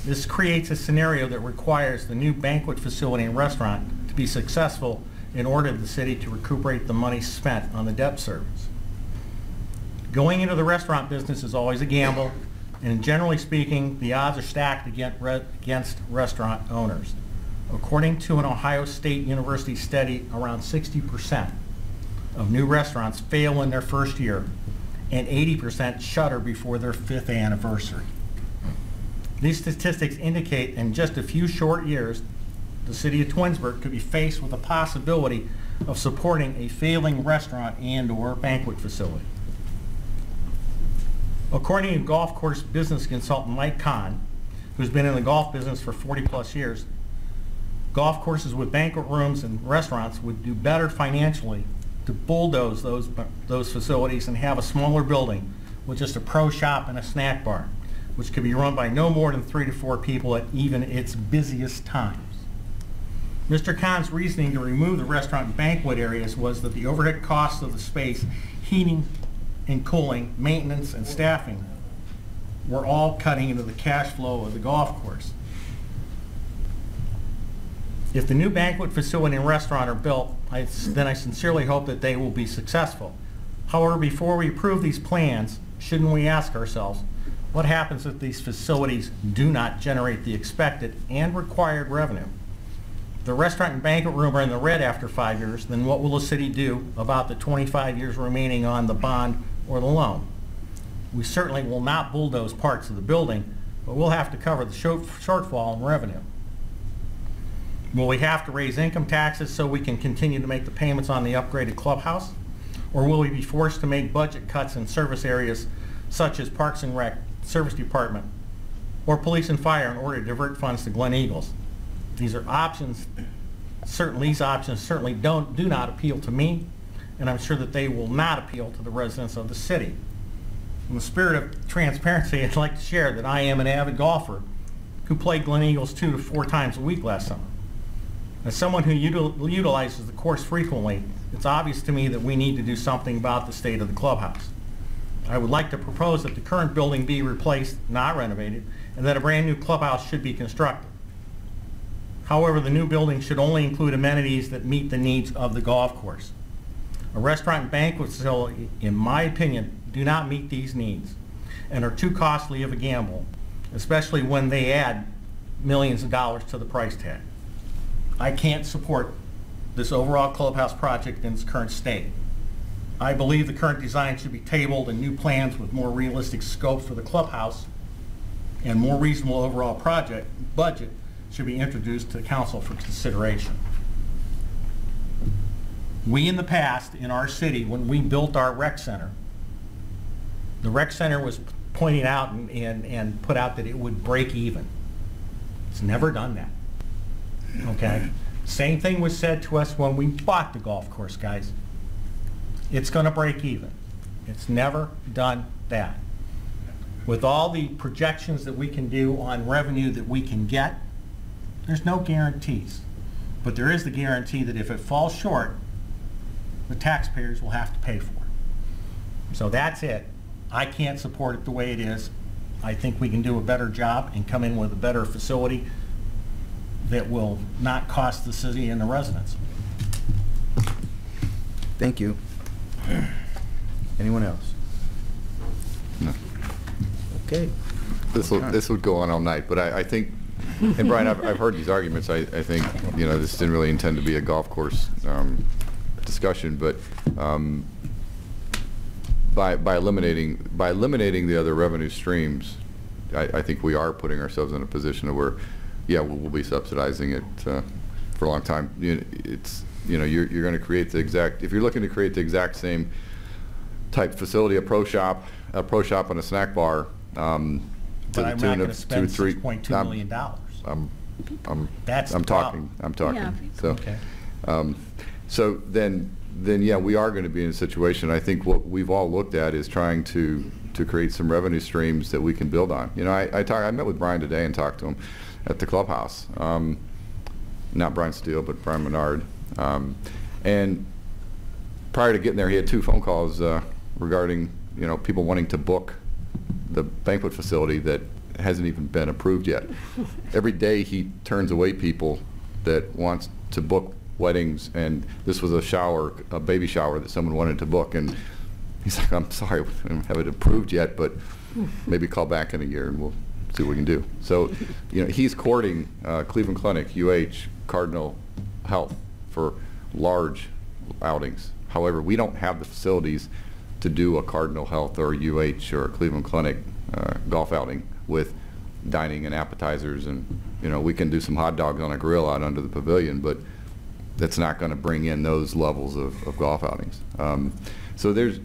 This creates a scenario that requires the new banquet facility and restaurant to be successful in order for the city to recuperate the money spent on the debt service. Going into the restaurant business is always a gamble, and generally speaking, the odds are stacked against restaurant owners. According to an Ohio State University study, around 60% of new restaurants fail in their first year, and 80% shutter before their 5th anniversary. These statistics indicate in just a few short years, the city of Twinsburg could be faced with the possibility of supporting a failing restaurant and/or banquet facility. According to golf course business consultant Mike Kahn, who's been in the golf business for 40+ years, golf courses with banquet rooms and restaurants would do better financially to bulldoze those facilities and have a smaller building with just a pro shop and a snack bar, which could be run by no more than 3 to 4 people at even its busiest times. Mr. Kahn's reasoning to remove the restaurant and banquet areas was that the overhead costs of the space, heating and cooling, maintenance, and staffing were all cutting into the cash flow of the golf course. If the new banquet facility and restaurant are built, then I sincerely hope that they will be successful. However, before we approve these plans, shouldn't we ask ourselves, what happens if these facilities do not generate the expected and required revenue? If the restaurant and banquet room are in the red after 5 years, then what will the city do about the 25 years remaining on the bond or the loan? We certainly will not bulldoze parts of the building, but we'll have to cover the shortfall in revenue. Will we have to raise income taxes so we can continue to make the payments on the upgraded clubhouse? Or will we be forced to make budget cuts in service areas such as Parks and Rec, Service Department, or Police and Fire in order to divert funds to Glen Eagles? These are options. These options certainly do not appeal to me, and I'm sure that they will not appeal to the residents of the city. In the spirit of transparency, I'd like to share that I am an avid golfer who played Glen Eagles 2 to 4 times a week last summer. As someone who utilizes the course frequently, it's obvious to me that we need to do something about the state of the clubhouse. I would like to propose that the current building be replaced, not renovated, and that a brand new clubhouse should be constructed. However, the new building should only include amenities that meet the needs of the golf course. A restaurant and banquet facility, in my opinion, do not meet these needs and are too costly of a gamble, especially when they add millions of dollars to the price tag. I can't support this overall clubhouse project in its current state. I believe the current design should be tabled and new plans with more realistic scope for the clubhouse and more reasonable overall project budget should be introduced to the council for consideration. We in the past, in our city, when we built our rec center, the rec center was pointing out and put out that it would break even. It's never done that. Okay? Same thing was said to us when we bought the golf course, guys. It's going to break even. It's never done that. With all the projections that we can do on revenue that we can get, there's no guarantees. But there is the guarantee that if it falls short, the taxpayers will have to pay for it. So that's it. I can't support it the way it is. I think we can do a better job and come in with a better facility that will not cost the city and the residents. Thank you. Anyone else? No. Okay. This would go on all night, but I think, and Brian, I've heard these arguments. I think, you know, this didn't really intend to be a golf course discussion, but by eliminating the other revenue streams, I think we are putting ourselves in a position where, yeah, we'll be subsidizing it for a long time. You're going to create the exact, if you're looking to create the exact same type facility, a pro shop and a snack bar, But I'm not going to spend $6.2 million. I'm talking. Yeah. So, Okay. so then yeah, we are going to be in a situation. I think what we've all looked at is trying to create some revenue streams that we can build on. You know, I met with Brian today and talked to him at the clubhouse. Not Brian Steele, but Brian Menard. And prior to getting there, he had 2 phone calls regarding, you know, people wanting to book the banquet facility that hasn't even been approved yet. Every day he turns away people that wants to book weddings, and this was a baby shower that someone wanted to book, and he's like, I'm sorry, we don't have it approved yet, but maybe call back in a year and we'll see what we can do. So, you know, he's courting Cleveland Clinic, UH, Cardinal Health for large outings. However, we don't have the facilities to do a Cardinal Health or a UH or a Cleveland Clinic golf outing with dining and appetizers, and you know, we can do some hot dogs on a grill out under the pavilion, but that's not going to bring in those levels of golf outings. So there's,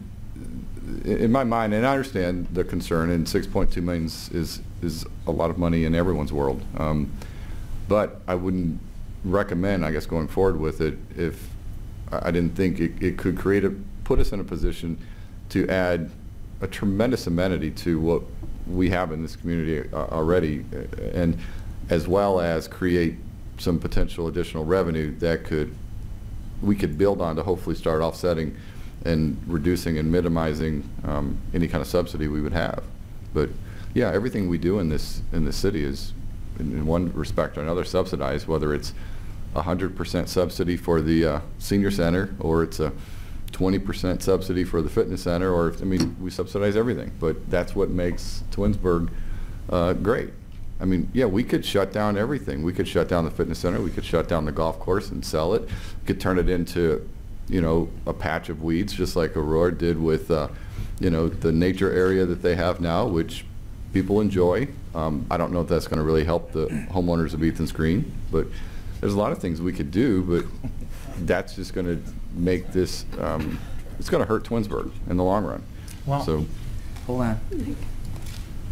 in my mind, and I understand the concern, and $6.2 million is a lot of money in everyone's world, but I wouldn't recommend, I guess, going forward with it if I didn't think it could put us in a position to add a tremendous amenity to what we have in this community already, and as well as create some potential additional revenue that we could build on to hopefully start offsetting and reducing and minimizing any kind of subsidy we would have. But yeah, everything we do in this city is in one respect or another subsidized, whether it's 100% subsidy for the senior center, or it's a 20% subsidy for the fitness center, or, I mean, we subsidize everything, but that's what makes Twinsburg great. I mean, yeah, we could shut down everything. We could shut down the fitness center, we could shut down the golf course and sell it. We could turn it into, you know, a patch of weeds, just like Aurora did with, you know, the nature area that they have now, which people enjoy. I don't know if that's going to really help the homeowners of Ethan's Green, but there's a lot of things we could do, but that's just going to make this, it's going to hurt Twinsburg in the long run. Well, so, Hold on.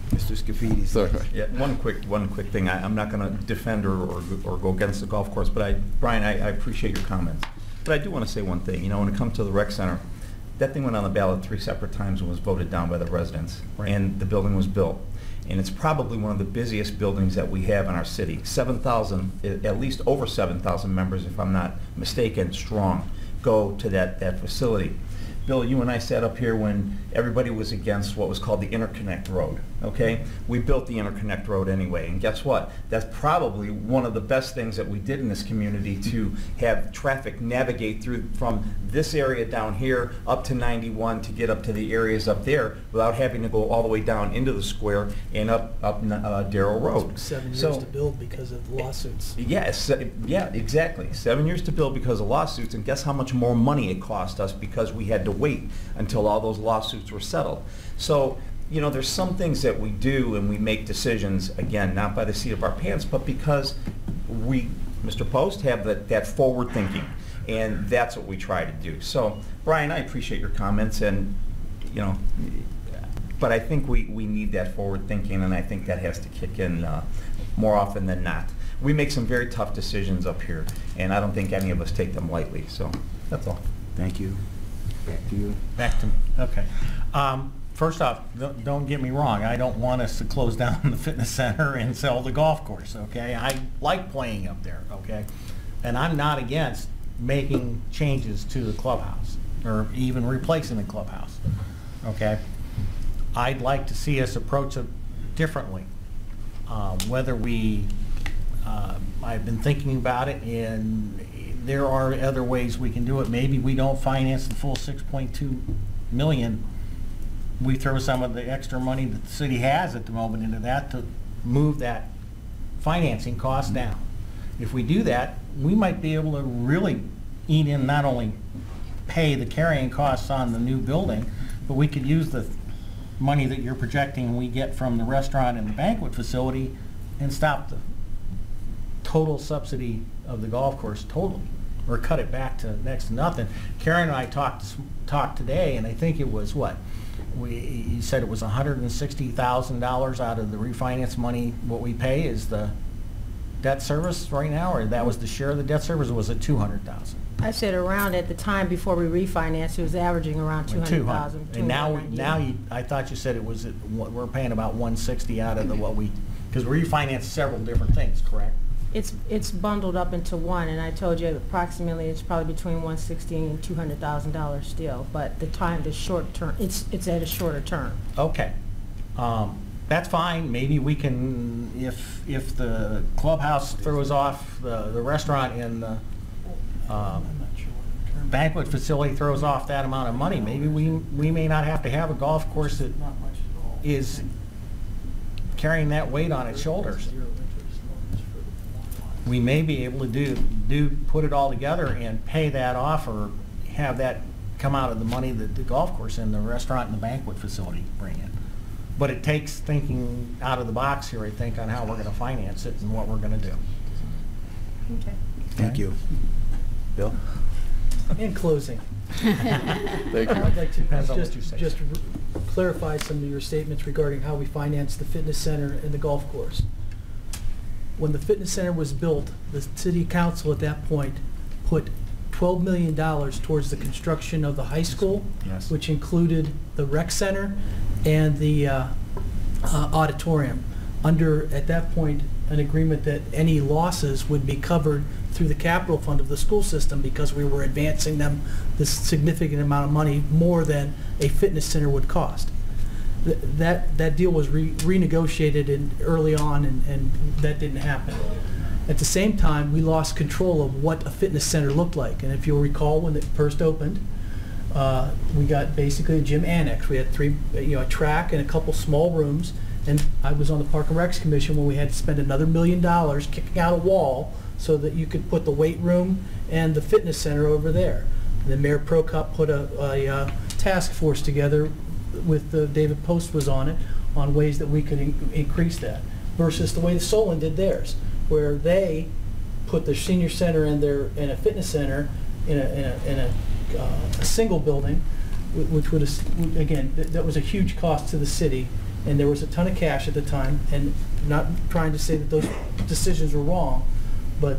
Mr. Scafidi. so Yeah, one quick thing. I'm not going to defend or go against the golf course, but Brian, I appreciate your comments. But I do want to say one thing. You know, when it comes to the rec center, that thing went on the ballot 3 separate times and was voted down by the residents, and the building was built. And it's probably one of the busiest buildings that we have in our city. 7,000, at least over 7,000 members, if I'm not mistaken, strong, go to that facility. Bill, you and I sat up here when everybody was against what was called the Interconnect Road, okay? We built the Interconnect Road anyway, and guess what? That's probably one of the best things that we did in this community, to have traffic navigate through from this area down here up to 91 to get up to the areas up there without having to go all the way down into the square and up Darrow Road. 7 years to build because of lawsuits. Yes, yeah, exactly. 7 years to build because of lawsuits, and guess how much more money it cost us because we had to wait until all those lawsuits were settled. So, you know, there's some things that we do and we make decisions, again, not by the seat of our pants, but because we, Mr. Post, have that forward thinking, and that's what we try to do. So, Brian, I appreciate your comments, and, you know, but I think we need that forward thinking, and I think that has to kick in more often than not. We make some very tough decisions up here, and I don't think any of us take them lightly, so that's all. Thank you. Back to you. Back to, okay. First off, don't get me wrong. I don't want us to close down the fitness center and sell the golf course, okay? I like playing up there, okay? And I'm not against making changes to the clubhouse or even replacing the clubhouse, okay? I'd like to see us approach differently. Whether I've been thinking about it, and there are other ways we can do it. Maybe we don't finance the full 6.2 million. We throw some of the extra money that the city has at the moment into that to move that financing cost down. If we do that, we might be able to really eat in, not only pay the carrying costs on the new building, but we could use the money that you're projecting we get from the restaurant and the banquet facility and stop the total subsidy of the golf course totally, or cut it back to next to nothing. Karen and I talked today, and I think it was what? You said it was $160,000 out of the refinance money. What we pay is the debt service right now, or that was the share of the debt service, or was it $200,000? I said around at the time before we refinanced, it was averaging around $200,000. And now I thought you said it was we're paying about $160 out of the because we refinanced several different things, correct? It's bundled up into one, and I told you approximately it's probably between $160,000 and $200,000 still. But the short term, it's at a shorter term. Okay. That's fine. Maybe we can, if the clubhouse throws off the restaurant and the banquet facility throws off that amount of money, maybe we may not have to have a golf course that is carrying that weight on its shoulders. We may be able to put it all together and pay that off, or have that come out of the money that the golf course and the restaurant and the banquet facility bring in. But it takes thinking out of the box here, I think, on how we're going to finance it and what we're going to do. Okay. Thank you. Bill? In closing, Thank you. I'd like to Depends on what you say. just clarify some of your statements regarding how we finance the fitness center and the golf course. When the fitness center was built, the city council at that point put $12 million towards the construction of the high school, Yes. which included the rec center and the auditorium, under, at that point, an agreement that any losses would be covered through the capital fund of the school system, because we were advancing them this significant amount of money, more than a fitness center would cost. That deal was renegotiated early on, and that didn't happen. At the same time, we lost control of what a fitness center looked like. And if you'll recall, when it first opened, we got basically a gym annex. We had a track and a couple small rooms. And I was on the Park and Recs Commission when we had to spend another $1 million kicking out a wall so that you could put the weight room and the fitness center over there. And then Mayor Prokop put a task force together with David Post was on it, on ways that we could increase that, versus the way the Solon did theirs, where they put their senior center and a fitness center in a single building, which would, again, that was a huge cost to the city, and there was a ton of cash at the time. And not trying to say that those decisions were wrong, but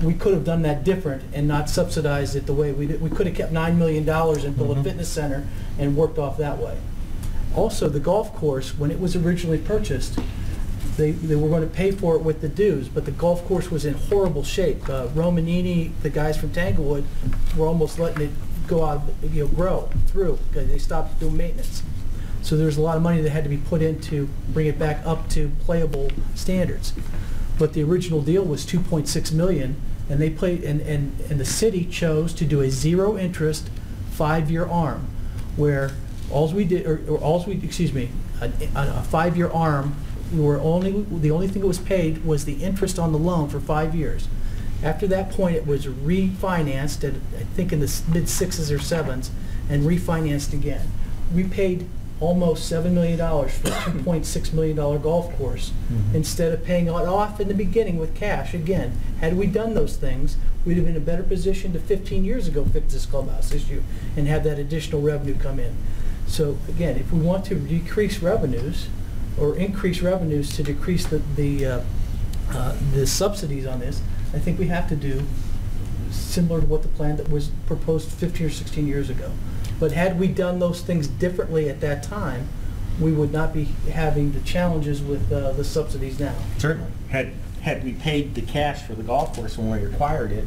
we could have done that different and not subsidized it the way we did. We could have kept $9 million and built a fitness center and worked off that way. Also, the golf course, when it was originally purchased, they were going to pay for it with the dues, but the golf course was in horrible shape. Romanini, the guys from Tanglewood, were almost letting it go out, grow through, because they stopped doing maintenance. So there's a lot of money that had to be put in to bring it back up to playable standards. But the original deal was $2.6 million, and they played, and the city chose to do a zero interest 5-year arm, where a 5-year arm, the only thing that was paid was the interest on the loan for 5 years. After that point, it was refinanced at, I think, in the mid-6s or 7s, and refinanced again. We paid almost $7 million for a $2.6 million golf course, instead of paying it off in the beginning with cash. Again, had we done those things, we'd have been in a better position to 15 years ago fix this clubhouse issue and have that additional revenue come in. So again, if we want to decrease revenues or increase revenues to decrease the subsidies on this, I think we have to do similar to what the plan that was proposed 15 or 16 years ago. But had we done those things differently at that time, we would not be having the challenges with the subsidies now. Certainly. Had we paid the cash for the golf course when we acquired it,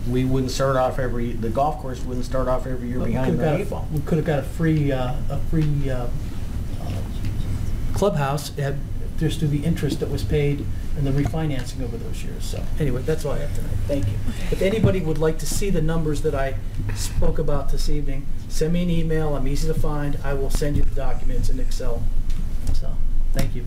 we wouldn't start off the golf course wouldn't start off every year behind the 8 ball. We could have got a free clubhouse just through the interest that was paid and the refinancing over those years. So anyway, that's all I have tonight. Thank you. If anybody would like to see the numbers that I spoke about this evening, send me an email. I'm easy to find. I will send you the documents in Excel. So thank you.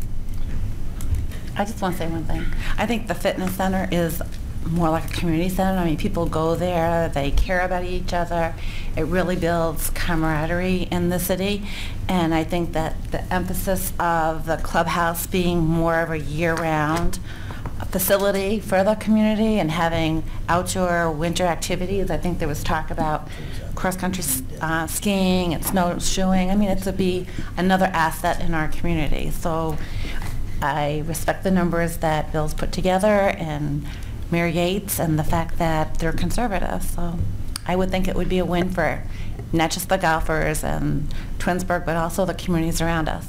I just want to say one thing. I think the fitness center is more like a community center. I mean, people go there, they care about each other. It really builds camaraderie in the city. And I think that the emphasis of the clubhouse being more of a year-round facility for the community and having outdoor winter activities. I think there was talk about cross-country skiing and snowshoeing. I mean, it would be another asset in our community. So I respect the numbers that Bill's put together and Mayor Yates and the fact that they're conservative. So I would think it would be a win for not just the golfers and Twinsburg, but also the communities around us.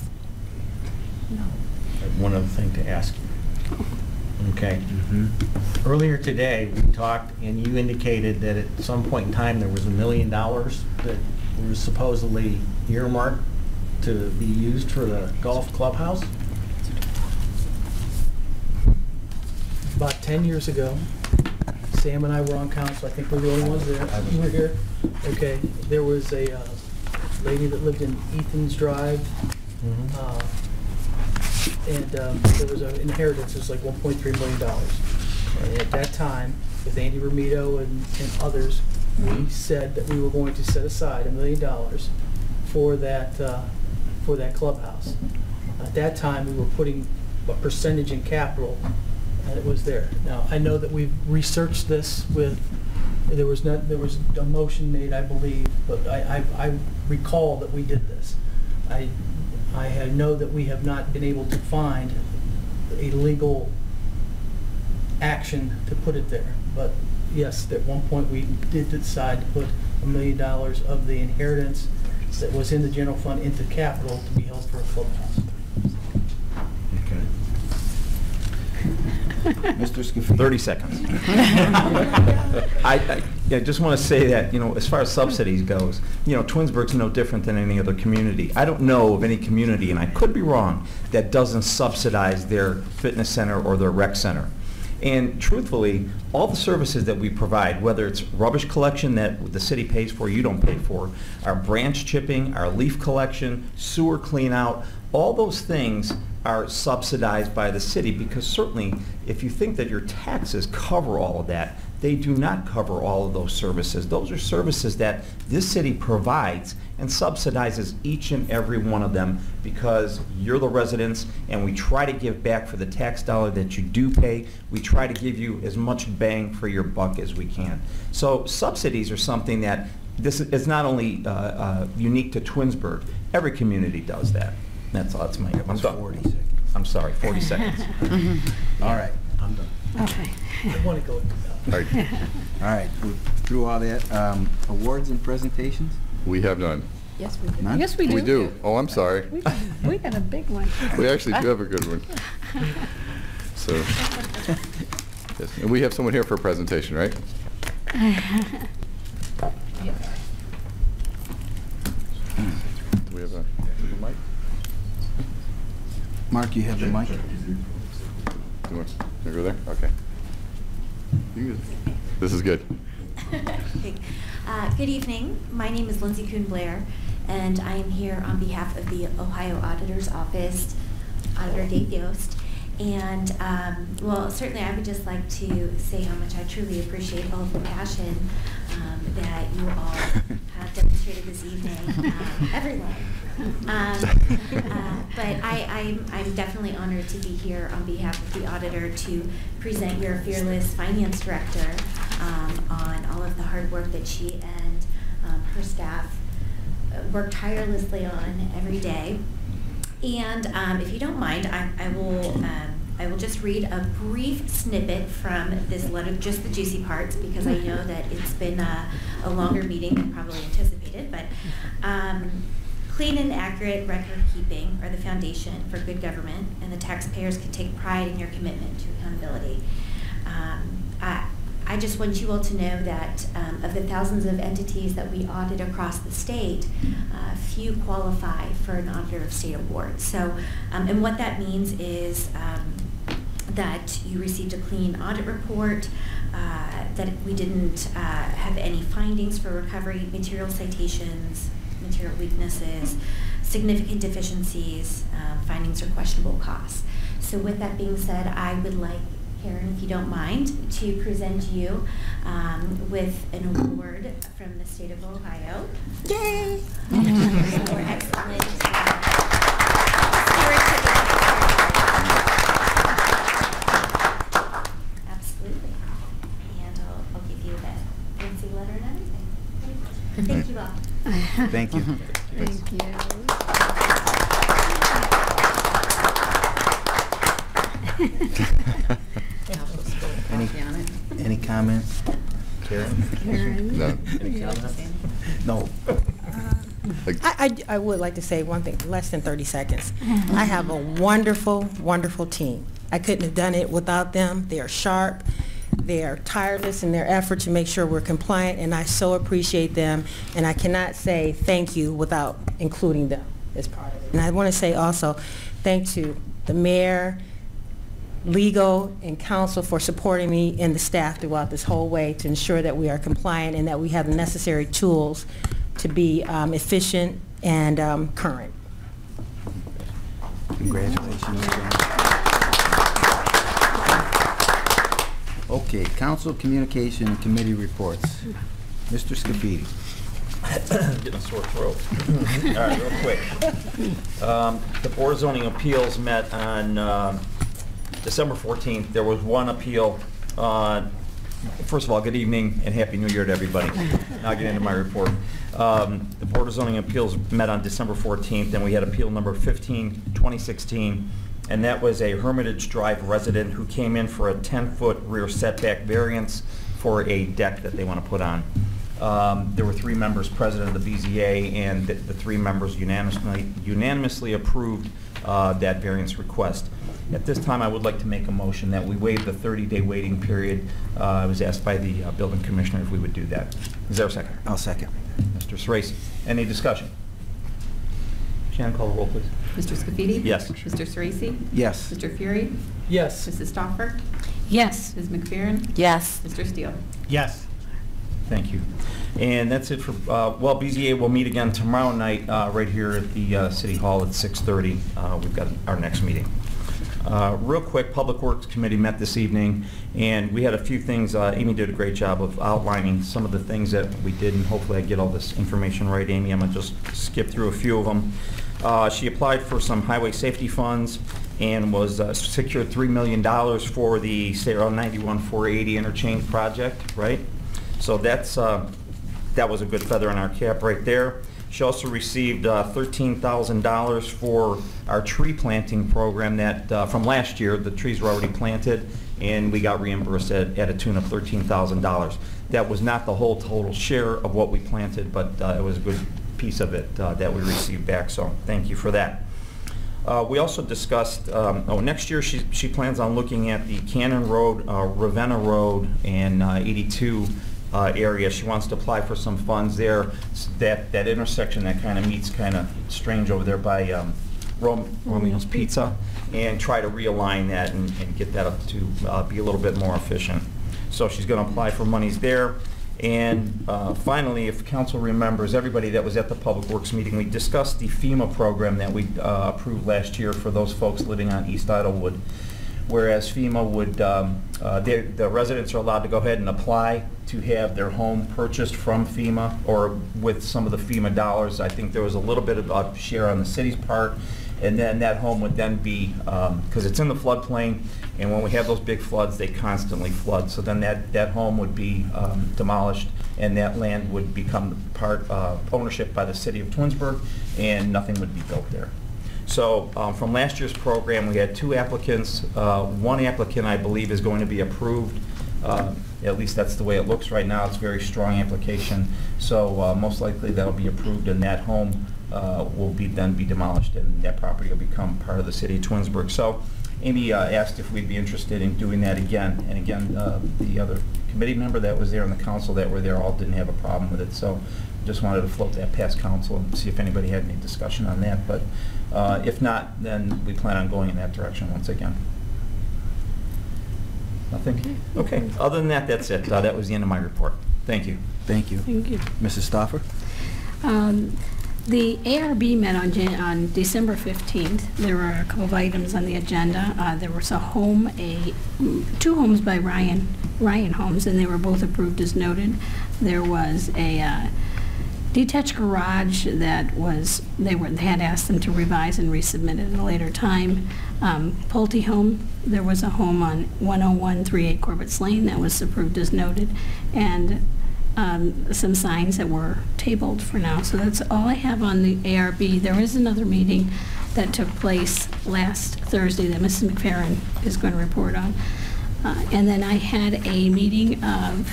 One other thing to ask you. Okay. Earlier today, we talked, and you indicated that at some point in time there was $1 million that was supposedly earmarked to be used for the golf clubhouse. About 10 years ago, Sam and I were on council. I think we're the only ones there. You were here? Okay. There was a lady that lived in Ethan's Drive, and there was an inheritance. It was like $1.3 million. And at that time, with Andy Romito and others, we said that we were going to set aside $1 million for that clubhouse. At that time, we were putting a percentage in capital, and it was there. Now, I know that we've researched this with, there was a motion made, I believe, but I recall that we did this. I know that we have not been able to find a legal action to put it there. But yes, at one point we did decide to put $1 million of the inheritance that was in the general fund into capital to be held for a clubhouse. Okay. Mr. Scafidi. 30 seconds. I just want to say that, as far as subsidies goes, Twinsburg's no different than any other community. I don't know of any community, and I could be wrong, that doesn't subsidize their fitness center or their rec center. And truthfully, all the services that we provide, whether it's rubbish collection that the city pays for, you don't pay for, our branch chipping, our leaf collection, sewer clean out, all those things are subsidized by the city, because certainly if you think that your taxes cover all of that, they do not cover all of those services. Those are services that this city provides and subsidizes each and every one of them, because you're the residents and we try to give back for the tax dollar that you do pay. We try to give you as much bang for your buck as we can. So subsidies are something that this is not only unique to Twinsburg. Every community does that. That's all. That's my. I'm done. 40 seconds. I'm sorry. 40 seconds. All right, I'm done. Okay. I want to go. All right. All right, we're through all that. Awards and presentations? We have none. Yes, we do. None? Yes, we do. We do. Oh, I'm sorry. We got a big one. We actually do have a good one. So, yes. And we have someone here for a presentation, right? Do we have a mic? Mark, you have the mic? You want to go there? Okay. This is good. Good evening. My name is Lindsay Kuhn-Blair, and I am here on behalf of the Ohio Auditor's Office, Auditor Dave Yost. And, well, certainly I would just like to say how much I truly appreciate all of the passion that you all have demonstrated this evening, everyone. But I'm definitely honored to be here on behalf of the auditor to present your fearless finance director on all of the hard work that she and her staff work tirelessly on every day. And if you don't mind, I will just read a brief snippet from this letter, just the juicy parts, because I know that it's been a longer meeting than probably anticipated. But clean and accurate record keeping are the foundation for good government, and the taxpayers can take pride in your commitment to accountability. I I just want you all to know that of the thousands of entities that we audit across the state, few qualify for an Auditor of State award. So, and what that means is that you received a clean audit report, that we didn't have any findings for recovery, material citations, material weaknesses, significant deficiencies, findings or questionable costs. So with that being said, I would like Karen, if you don't mind, to present you with an award from the state of Ohio. Yay! For excellent stewardship. Absolutely. And I'll give you that fancy letter and everything. Thank you all. Thank you. Thank you. Any comments? Karen? No. Any comments? No. I would like to say one thing, less than 30 seconds. I have a wonderful, wonderful team. I couldn't have done it without them. They are sharp. They are tireless in their effort to make sure we're compliant, and I so appreciate them, and I cannot say thank you without including them as part of it. And I want to say also thank to the mayor, legal, and council for supporting me and the staff throughout this whole way to ensure that we are compliant and that we have the necessary tools to be efficient and current. Congratulations. Okay, council communication committee reports. Mr. Scafidi. Getting a sore throat. All right, real quick. The Board of Zoning Appeals met on December 14th. There was one appeal. First of all, good evening and Happy New Year to everybody. Now I'll get into my report. The Board of Zoning Appeals met on December 14th, and we had appeal number 15-2016, and that was a Hermitage Drive resident who came in for a 10-foot rear setback variance for a deck that they want to put on. There were 3 members present of the BZA, and the 3 members unanimously approved that variance request. At this time, I would like to make a motion that we waive the 30-day waiting period. I was asked by the building commissioner if we would do that. Is there a second? I'll second. Mr. Sorese. Any discussion? Shannon, call the roll, please. Mr. Scafidi? Yes. Mr. Sorese? Yes. Mr. Fury? Yes. Mrs. Stoffer? Yes. Ms. McPherson? Yes. Mr. Steele? Yes. Thank you. And that's it for, well, BZA will meet again tomorrow night right here at the City Hall at 6:30. We've got our next meeting. Real quick, Public Works Committee met this evening, and we had a few things. Amy did a great job of outlining some of the things that we did, and hopefully I get all this information right, Amy. I'm going to just skip through a few of them. She applied for some highway safety funds and was secured $3 million for the State Route 91-480 interchange project, right? So that's that was a good feather in our cap right there. She also received $13,000 for our tree planting program that from last year. The trees were already planted, and we got reimbursed at a tune of $13,000. That was not the whole total share of what we planted, but it was a good piece of it that we received back, so thank you for that. We also discussed, next year she plans on looking at the Cannon Road, Ravenna Road, and 82 area. She wants to apply for some funds there. That intersection that kind of meets kind of strange over there by Romeo's Pizza, and try to realign that and get that up to be a little bit more efficient. So she's going to apply for monies there. And finally, if council remembers, everybody that was at the Public Works meeting, we discussed the FEMA program that we approved last year for those folks living on East Idlewood. Whereas FEMA would, the residents are allowed to go ahead and apply to have their home purchased from FEMA or with some of the FEMA dollars. I think there was a little bit of a share on the city's part, and then that home would then be, because it's in the floodplain, and when we have those big floods, they constantly flood. So then that home would be demolished, and that land would become part ownership by the city of Twinsburg, and nothing would be built there. So from last year's program, we had 2 applicants. One applicant, I believe, is going to be approved. At least that's the way it looks right now. It's a very strong application. So most likely that'll be approved, and that home will then be demolished, and that property will become part of the city of Twinsburg. So Amy asked if we'd be interested in doing that again. And again, the other committee member that was there and the council that were there all didn't have a problem with it. So just wanted to float that past council and see if anybody had any discussion on that. But if not, then we plan on going in that direction once again. Nothing? Okay. Other than that, that's it. That was the end of my report. Thank you. Thank you. Thank you. Mrs. Stoffer? The ARB met on December 15th. There were a couple of items on the agenda. There was two homes by Ryan Homes, and they were both approved as noted. There was a detached garage that they had asked them to revise and resubmit it at a later time. Pulte home, there was a home on 10138 Corbett's Lane that was approved as noted, and some signs that were tabled for now. So that's all I have on the ARB. There is another meeting that took place last Thursday that Mrs. McFerrin is going to report on. And then I had a meeting on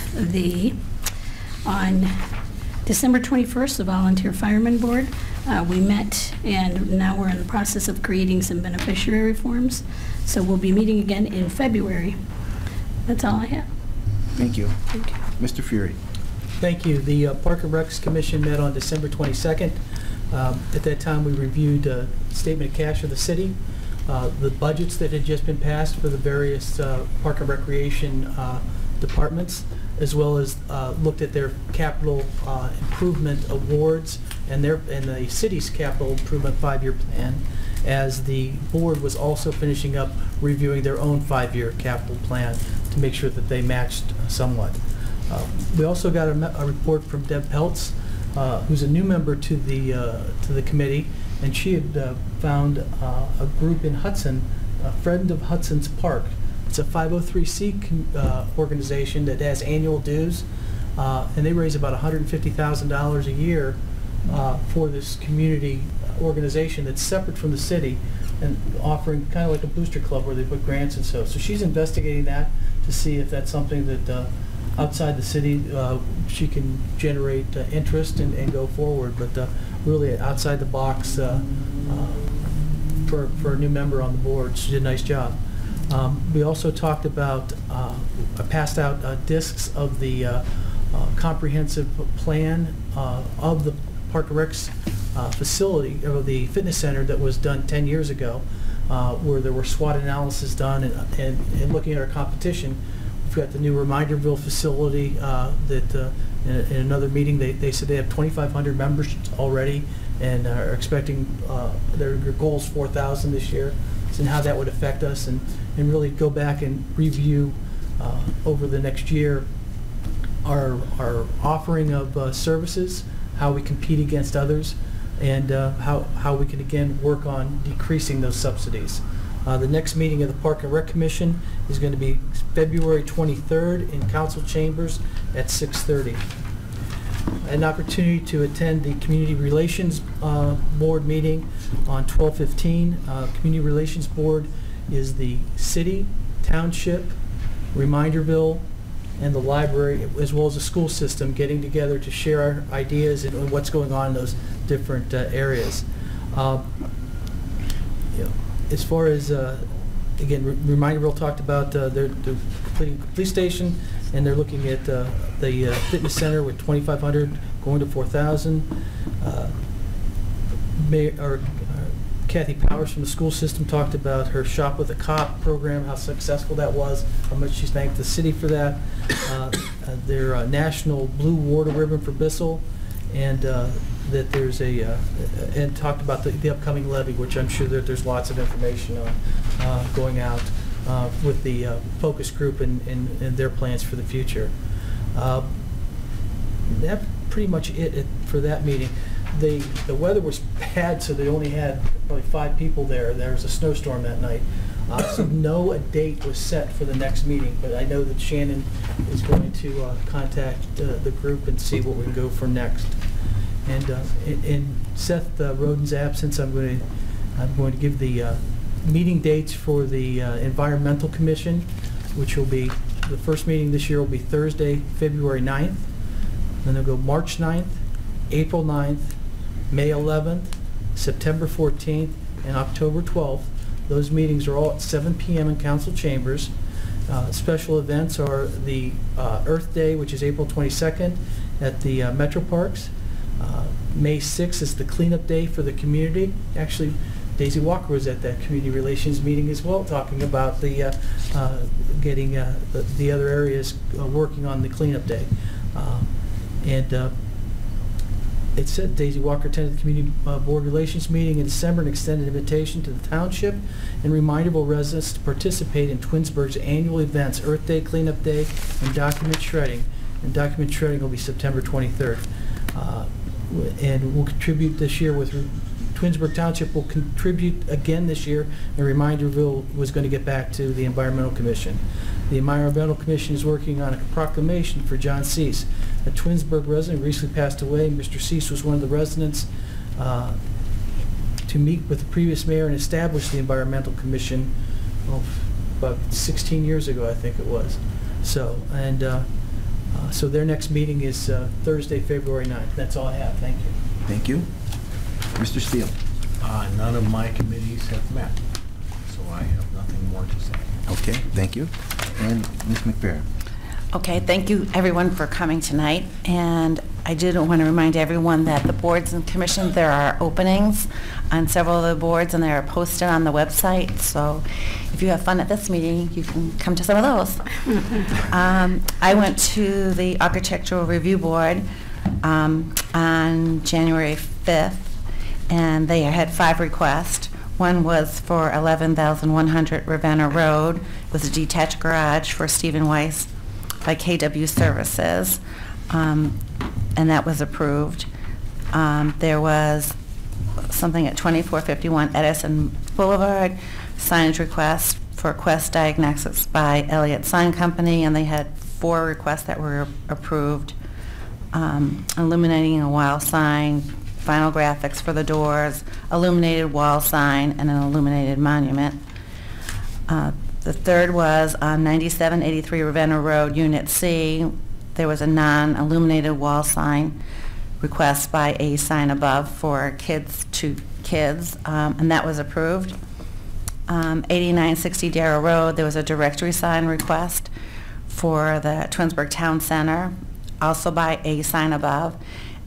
December 21st, the Volunteer Fireman Board. We met, and now we're in the process of creating some beneficiary forms. So we'll be meeting again in February. That's all I have. Thank you. Thank you. Mr. Fury. Thank you. The Park and Recs Commission met on December 22nd. At that time, we reviewed statement of cash of the city, the budgets that had just been passed for the various Park and Recreation departments, as well as looked at their capital improvement awards and the city's capital improvement 5-year plan, as the board was also finishing up reviewing their own 5-year capital plan to make sure that they matched somewhat. We also got a report from Deb Peltz, who's a new member to the committee, and she had found a group in Hudson, a Friend of Hudson's Park. It's a 503c organization that has annual dues, and they raise about $150,000 a year for this community organization that's separate from the city and offering kind of like a booster club where they put grants and so. So she's investigating that to see if that's something that outside the city she can generate interest and go forward, but really outside the box for a new member on the board. She did a nice job. We also talked about, passed out discs of the comprehensive plan of the Park and Rec's facility, or the fitness center that was done 10 years ago, where there were SWOT analysis done, and looking at our competition. We've got the new Reminderville facility that in another meeting they said they have 2,500 members already and are expecting their goals 4,000 this year, and how that would affect us, and really go back and review over the next year our offering of services, how we compete against others, and how we can again work on decreasing those subsidies. The next meeting of the Park and Rec Commission is going to be February 23rd in Council Chambers at 6:30. I had an opportunity to attend the Community Relations Board meeting on 12/15. Community Relations Board is the city, township, Reminderville, and the library, as well as the school system, getting together to share our ideas and what's going on in those different areas. As far as, again, Reminderville talked about they're completing the police station, and they're looking at the fitness center with 2,500 going to 4,000. Kathy Powers from the school system talked about her Shop with a Cop program, how successful that was, how much she thanked the city for that. Their national blue water ribbon for Bissell, and that there's and talked about the upcoming levy, which I'm sure that there's lots of information on going out with the focus group and their plans for the future. That's pretty much it for that meeting. The weather was bad, so they only had probably 5 people there. There was a snowstorm that night. So no date was set for the next meeting, but I know that Shannon is going to contact the group and see what we can go for next. And in Seth Roden's absence, I'm going to give the meeting dates for the Environmental Commission, which will be, the first meeting this year will be Thursday, February 9th. Then they'll go March 9th, April 9th, May 11th, September 14th, and October 12th. Those meetings are all at 7 p.m. in council chambers. Special events are the Earth Day, which is April 22nd at the Metro Parks. May 6th is the cleanup day for the community. Actually, Daisy Walker was at that community relations meeting as well, talking about the getting the other areas working on the cleanup day. It said Daisy Walker attended the Community Board Relations meeting in December and extended an invitation to the township and reminded residents to participate in Twinsburg's annual events, Earth Day, Cleanup Day, and Document Shredding. And Document Shredding will be September 23rd. And we'll contribute this year with Twinsburg Township will contribute again this year. And Reminderville was going to get back to the Environmental Commission. The Environmental Commission is working on a proclamation for John Cease, a Twinsburg resident who recently passed away. Mr. Cease was one of the residents to meet with the previous mayor and establish the Environmental Commission about 16 years ago, I think it was. So, so their next meeting is Thursday, February 9th. That's all I have. Thank you. Thank you. Mr. Steele. None of my committees have met, so I have nothing more to say. Okay, thank you. And Ms. McPhail. Okay, thank you everyone for coming tonight. And I did want to remind everyone that the boards and commissions, there are openings on several of the boards and they are posted on the website. So if you have fun at this meeting, you can come to some of those. I went to the Architectural Review Board on January 5th, and they had 5 requests. One was for 11,100 Ravenna Road. It was a detached garage for Stephen Weiss by KW Services, and that was approved. There was something at 2451 Edison Boulevard, signage request for Quest Diagnostics by Elliott Sign Company, and they had 4 requests that were approved. Illuminating a wall sign, final graphics for the doors, illuminated wall sign, and an illuminated monument. The third was on 9783 Ravenna Road, Unit C. There was a non-illuminated wall sign request by A Sign Above for kids to kids, and that was approved. 8960 Darrow Road, there was a directory sign request for the Twinsburg Town Center, also by A Sign Above,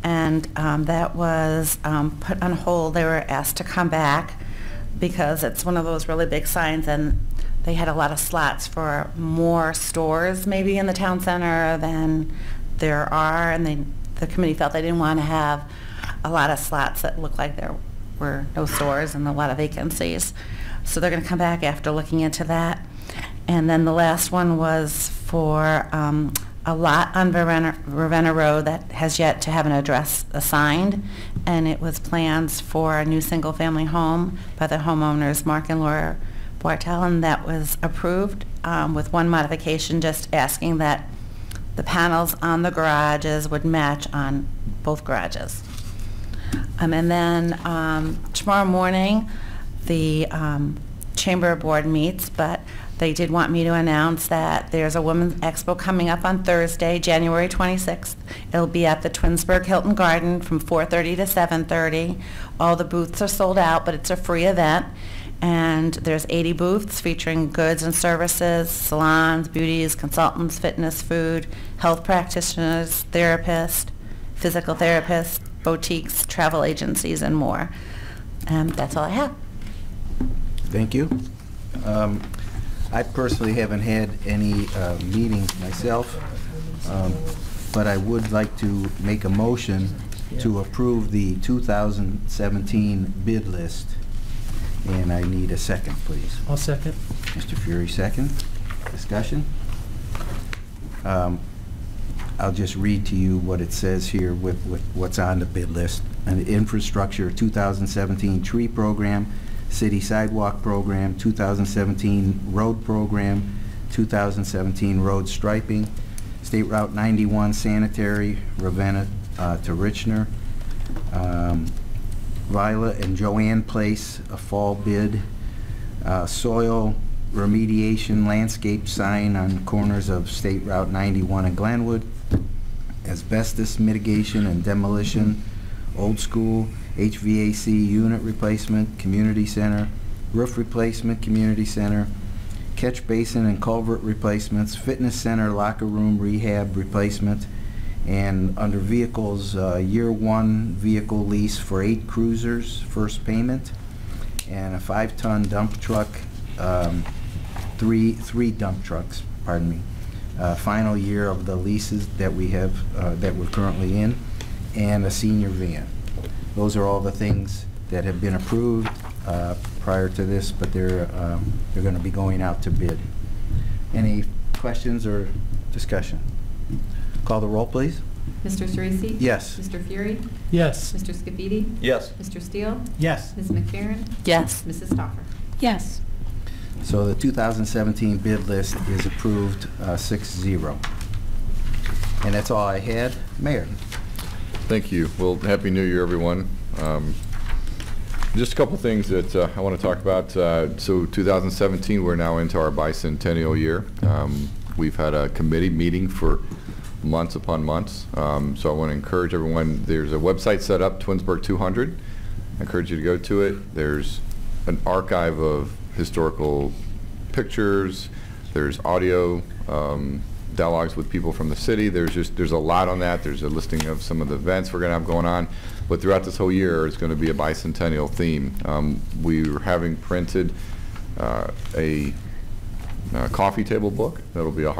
and that was put on hold. They were asked to come back because it's one of those really big signs, and they had a lot of slots for more stores maybe in the town center than there are, and the committee felt they didn't want to have a lot of slots that looked like there were no stores and a lot of vacancies. So they're going to come back after looking into that. And then the last one was for a lot on Ravenna Road that has yet to have an address assigned, and it was plans for a new single-family home by the homeowners Mark and Laura Bartel, and that was approved with one modification, just asking that the panels on the garages would match on both garages. And then tomorrow morning, the Chamber Board meets, but they did want me to announce that there's a Women's Expo coming up on Thursday, January 26th. It'll be at the Twinsburg Hilton Garden from 4:30 to 7:30. All the booths are sold out, but it's a free event. And there's 80 booths featuring goods and services, salons, beauties, consultants, fitness, food, health practitioners, therapists, physical therapists, boutiques, travel agencies, and more. And that's all I have. Thank you. I personally haven't had any meetings myself, but I would like to make a motion to approve the 2017 bid list. And I need a second, please. I'll second. Mr. Fury, second. Discussion? I'll just read to you what it says here with what's on the bid list. An infrastructure 2017 tree program, city sidewalk program, 2017 road program, 2017 road striping, State Route 91 sanitary, Ravenna to Richner, Viola and Joanne Place, a fall bid, soil remediation landscape sign on corners of State Route 91 and Glenwood, asbestos mitigation and demolition, old school, HVAC unit replacement, community center, roof replacement, community center, catch basin and culvert replacements, fitness center, locker room rehab replacement, and under vehicles, year 1 vehicle lease for 8 cruisers, first payment, and a 5-ton dump truck, three dump trucks, pardon me. Final year of the leases that we have, that we're currently in, and a senior van. Those are all the things that have been approved prior to this, but they're going to be going out to bid. Any questions or discussion? Call the roll, please. Mr. Cerisi? Yes. Mr. Fury? Yes. Mr. Scafidi? Yes. Mr. Steele? Yes. Ms. McFerrin? Yes. Mrs. Stoffer? Yes. So the 2017 bid list is approved 6-0. And that's all I had. Mayor? Thank you. Well, Happy New Year, everyone. Just a couple things that I want to talk about. So 2017, we're now into our bicentennial year. We've had a committee meeting for months upon months. So I want to encourage everyone, there's a website set up, Twinsburg 200. I encourage you to go to it. There's an archive of historical pictures. There's audio dialogues with people from the city. There's a lot on that. There's a listing of some of the events we're going to have going on. But throughout this whole year, it's going to be a bicentennial theme. We're having printed a coffee table book. That'll be I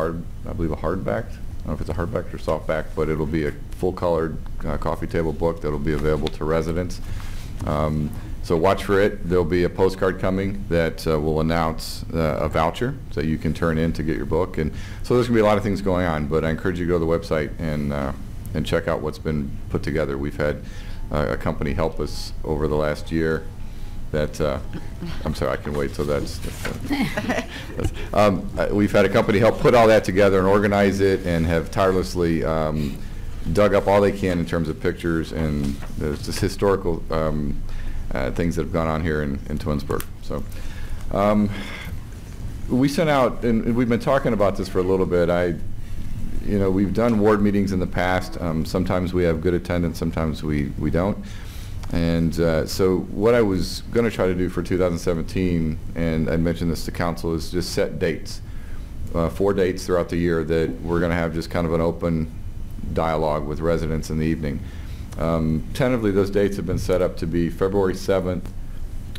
believe a hardback. I don't know if it's a hardback or softback, but it'll be a full-colored coffee table book that'll be available to residents. So watch for it. There'll be a postcard coming that will announce a voucher that you can turn in to get your book. And so there's going to be a lot of things going on, but I encourage you to go to the website and check out what's been put together. We've had a company help us over the last year that, I'm sorry, I can wait till we've had a company help put all that together and organize it and have tirelessly dug up all they can in terms of pictures, and there's just historical things that have gone on here in Twinsburg. So we sent out, and we've been talking about this for a little bit. We've done ward meetings in the past. Sometimes we have good attendance, sometimes we don't. And so what I was going to try to do for 2017, and I mentioned this to council, is just set dates, 4 dates throughout the year that we're going to have just kind of an open dialogue with residents in the evening. Tentatively, those dates have been set up to be February 7th,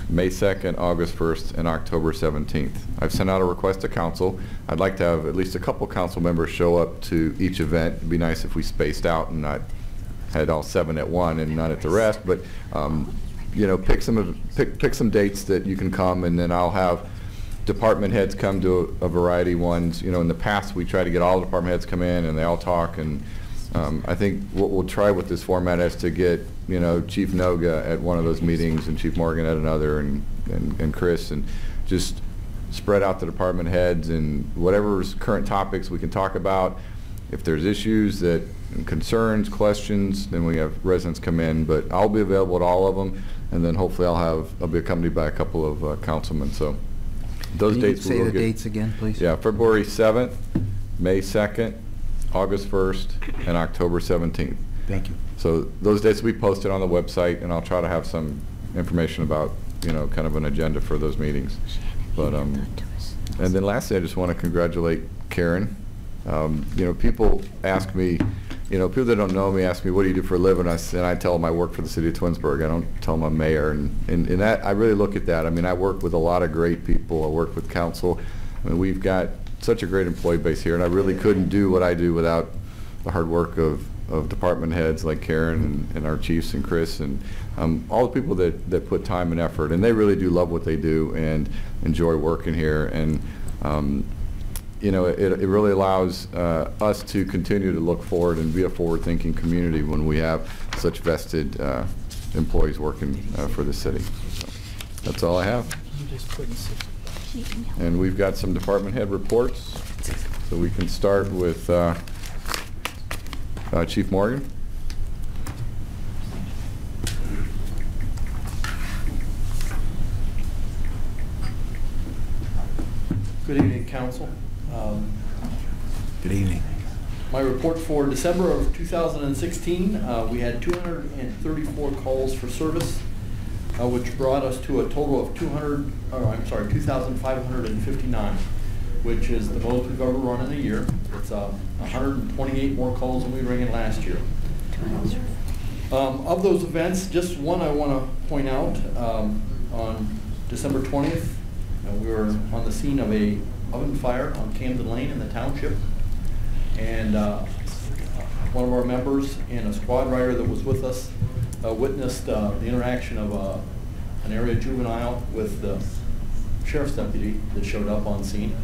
May 2nd, August 1st, and October 17th. I've sent out a request to council. I'd like to have at least a couple council members show up to each event. It'd be nice if we spaced out and not had all 7 at one and not at the rest, but pick some dates that you can come, and then I'll have department heads come to a variety of ones. In the past we try to get all the department heads come in and they all talk, and I think what we'll try with this format is to get Chief Noga at one of those meetings and Chief Morgan at another, and Chris, and just spread out the department heads and whatever's current topics we can talk about. If there's issues and concerns, questions, then we have residents come in, but I'll be available at all of them, and then hopefully I'll be accompanied by a couple of councilmen. So those dates. Can you say the dates again, please? Yeah, February 7th, May 2nd, August 1st, and October 17th. Thank you. So those dates will be posted on the website, and I'll try to have some information about, kind of an agenda for those meetings. But and then lastly, I just want to congratulate Karen. People ask me, people that don't know me ask me, what do you do for a living? And I tell them I work for the city of Twinsburg. I don't tell them I'm mayor. And that, I really look at that. I mean, I work with a lot of great people. I work with council. I mean, we've got such a great employee base here, and I really couldn't do what I do without the hard work of department heads like Karen and our chiefs and Chris and all the people that put time and effort. And they really do love what they do and enjoy working here. And it really allows us to continue to look forward and be a forward-thinking community when we have such vested employees working for the city. So that's all I have. And we've got some department head reports. So we can start with Chief Morgan. Good evening, Council. Good evening. My report for December of 2016, we had 234 calls for service. which brought us to a total of 2,559, which is the most we've ever run in a year. It's 128 more calls than we ran in last year. Of those events, just one I want to point out. On December 20th, we were on the scene of a oven fire on Camden Lane in the township, and one of our members and a squad rider that was with us witnessed the interaction of an area juvenile with the sheriff's deputy that showed up on scene.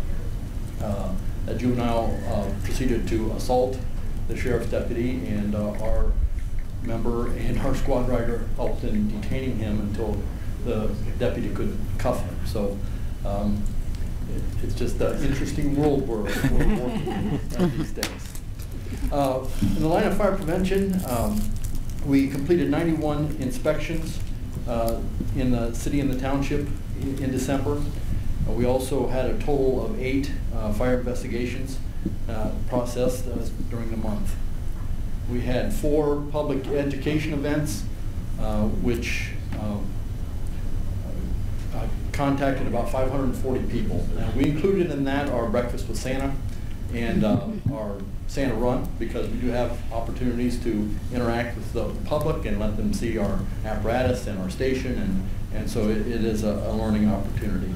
That juvenile proceeded to assault the sheriff's deputy, and our member and our squad rider helped in detaining him until the deputy could cuff him. So it's just an interesting world we're working in these days. In the line of fire prevention, we completed 91 inspections in the city and the township in December. We also had a total of 8 fire investigations processed during the month. We had 4 public education events, which contacted about 540 people. Now, we included in that our Breakfast with Santa and our Santa Run, because we do have opportunities to interact with the public and let them see our apparatus and our station, and so it is a learning opportunity.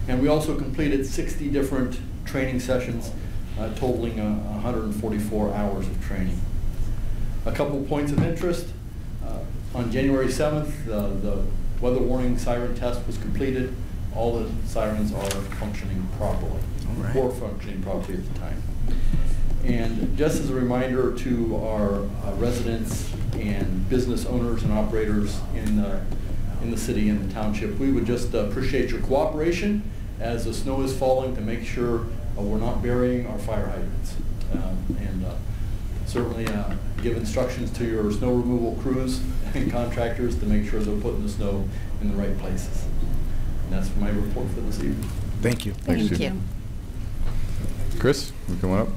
And we also completed 60 different training sessions, totaling 144 hours of training. A couple points of interest. On January 7th, the weather warning siren test was completed. All the sirens are functioning properly, or functioning properly at the time. And just as a reminder to our residents and business owners and operators in the city and the township, we would just appreciate your cooperation as the snow is falling to make sure we're not burying our fire hydrants. And certainly give instructions to your snow removal crews and contractors to make sure they're putting the snow in the right places. And that's my report for this evening. Thank you. Thanks, Thank Steve. you. Chris, you coming up?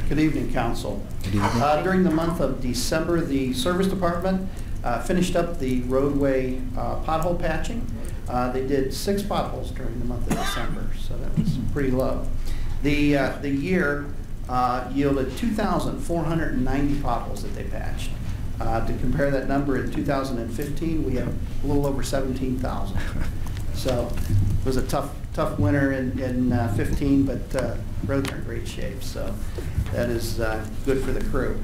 Good evening, Council. Good evening. During the month of December, the Service Department finished up the roadway pothole patching. They did 6 potholes during the month of December, so that was pretty low. The year yielded 2,490 potholes that they patched. To compare that number in 2015, we have a little over 17,000. So it was a tough winter in 15, but roads are in great shape, so that is good for the crew.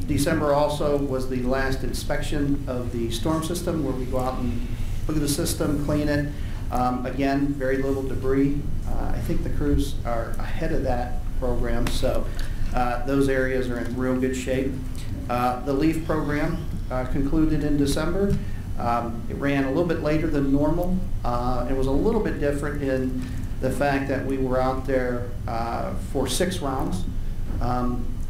December also was the last inspection of the storm system, where we go out and look at the system, clean it. Again, very little debris. I think the crews are ahead of that program, so those areas are in real good shape. The LEAF program concluded in December. It ran a little bit later than normal. It was a little bit different in the fact that we were out there for 6 rounds.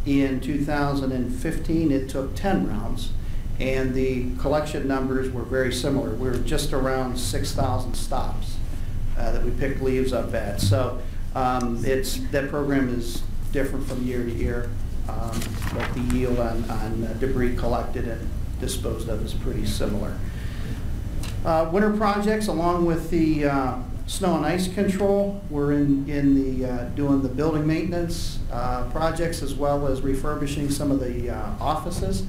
In 2015, it took 10 rounds, and the collection numbers were very similar. We were just around 6,000 stops that we picked leaves up at. So that program is different from year to year, but the yield on debris collected and disposed of is pretty similar. Winter projects, along with the snow and ice control, we're in the doing the building maintenance projects, as well as refurbishing some of the offices.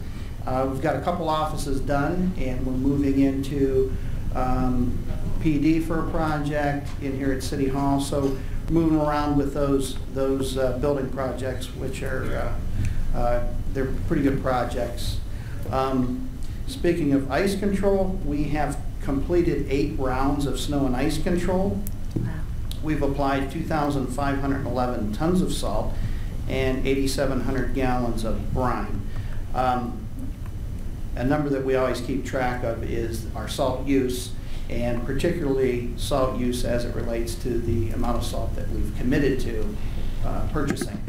We've got a couple offices done, and we're moving into PD for a project in here at City Hall. So moving around with those building projects, which are they're pretty good projects. Speaking of ice control, we have completed 8 rounds of snow and ice control. Wow. We've applied 2,511 tons of salt and 8,700 gallons of brine. A number that we always keep track of is our salt use, and particularly salt use as it relates to the amount of salt that we've committed to purchasing.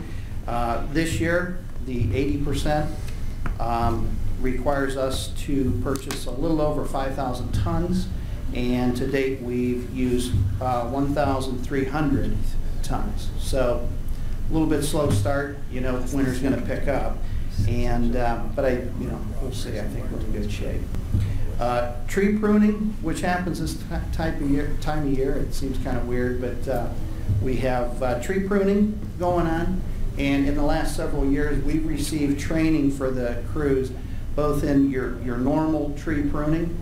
This year, the 80% requires us to purchase a little over 5,000 tons, and to date we've used 1,300 tons. So little bit slow start. You know, winter's going to pick up, and but we'll see. I think we're in good shape. Tree pruning, which happens this time of year. It seems kind of weird, but we have tree pruning going on, and in the last several years, we've received training for the crews, both in your normal tree pruning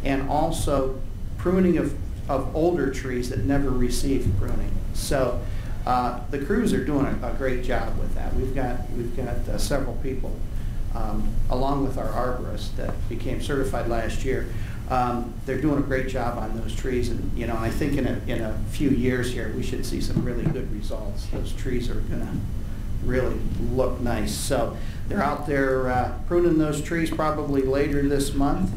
and also pruning of older trees that never received pruning. So the crews are doing a great job with that. We've got several people, along with our arborist that became certified last year. They're doing a great job on those trees, and I think in a few years here we should see some really good results. Those trees are going to really look nice. So they're out there pruning those trees probably later this month.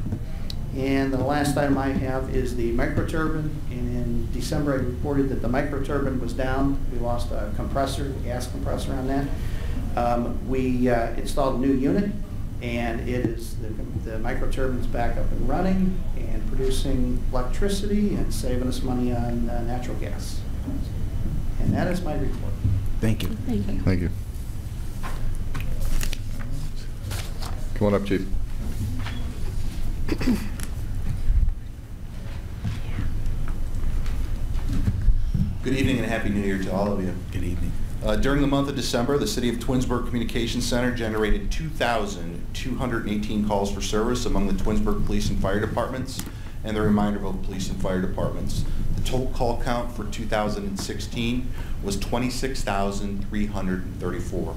And the last item I have is the microturbine. And in December, I reported that the microturbine was down. We lost a compressor, a gas compressor on that. We installed a new unit, and it is the microturbine's back up and running and producing electricity and saving us money on natural gas. And that is my report. Thank you. Thank you. Thank you. Come on up, Chief. Good evening and Happy New Year to all of you. Good evening. During the month of December, the City of Twinsburg Communications Center generated 2,218 calls for service among the Twinsburg Police and Fire Departments and the Reminderville Police and Fire Departments. The total call count for 2016 was 26,334.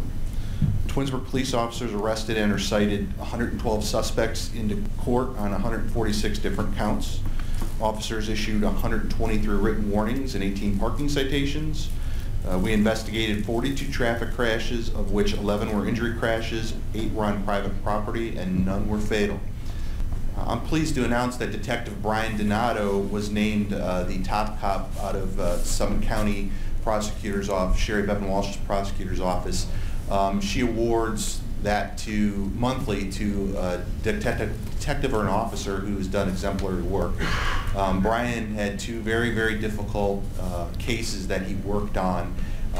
Twinsburg police officers arrested and or cited 112 suspects into court on 146 different counts. Officers issued 123 written warnings and 18 parking citations. We investigated 42 traffic crashes, of which 11 were injury crashes, 8 were on private property, and none were fatal. I'm pleased to announce that Detective Brian Donato was named the top cop out of Summit County Prosecutor's Office, Sherry Bevan Walsh's Prosecutor's Office. She awards that monthly to a detective or an officer who's done exemplary work. Brian had 2 very, very difficult cases that he worked on.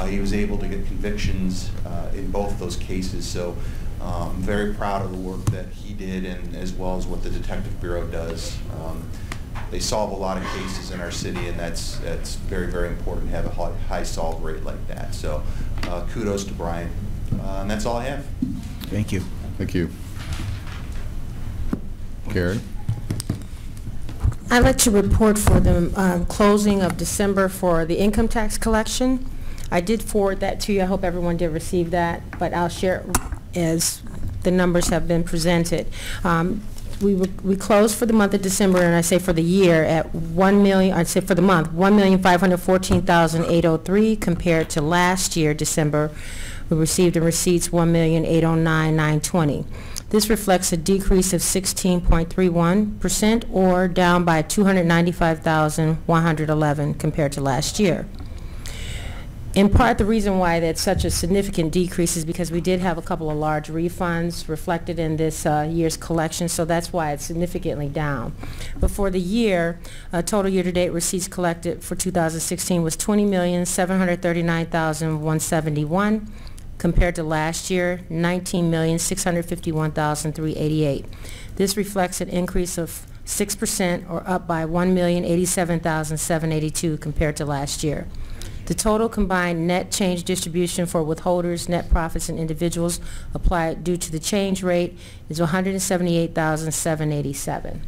He was able to get convictions in both those cases, so I'm very proud of the work that he did, and as well as what the Detective Bureau does. They solve a lot of cases in our city, and that's very, very important to have a high solve rate like that. So kudos to Brian. And that's all I have. Thank you. Thank you. Karen? I'd like to report for the closing of December for the income tax collection. I did forward that to you. I hope everyone did receive that, but I'll share it as the numbers have been presented. We closed for the month of December, and I say for the year, at $1,514,803 compared to last year, December. We received in receipts $1,809,920. This reflects a decrease of 16.31% or down by $295,111 compared to last year. In part, the reason why that's such a significant decrease is because we did have a couple of large refunds reflected in this year's collection, so that's why it's significantly down. But for the year, total year-to-date receipts collected for 2016 was $20,739,171 compared to last year, $19,651,388. This reflects an increase of 6% or up by $1,087,782 compared to last year. The total combined net change distribution for withholders, net profits, and individuals applied due to the change rate is $178,787.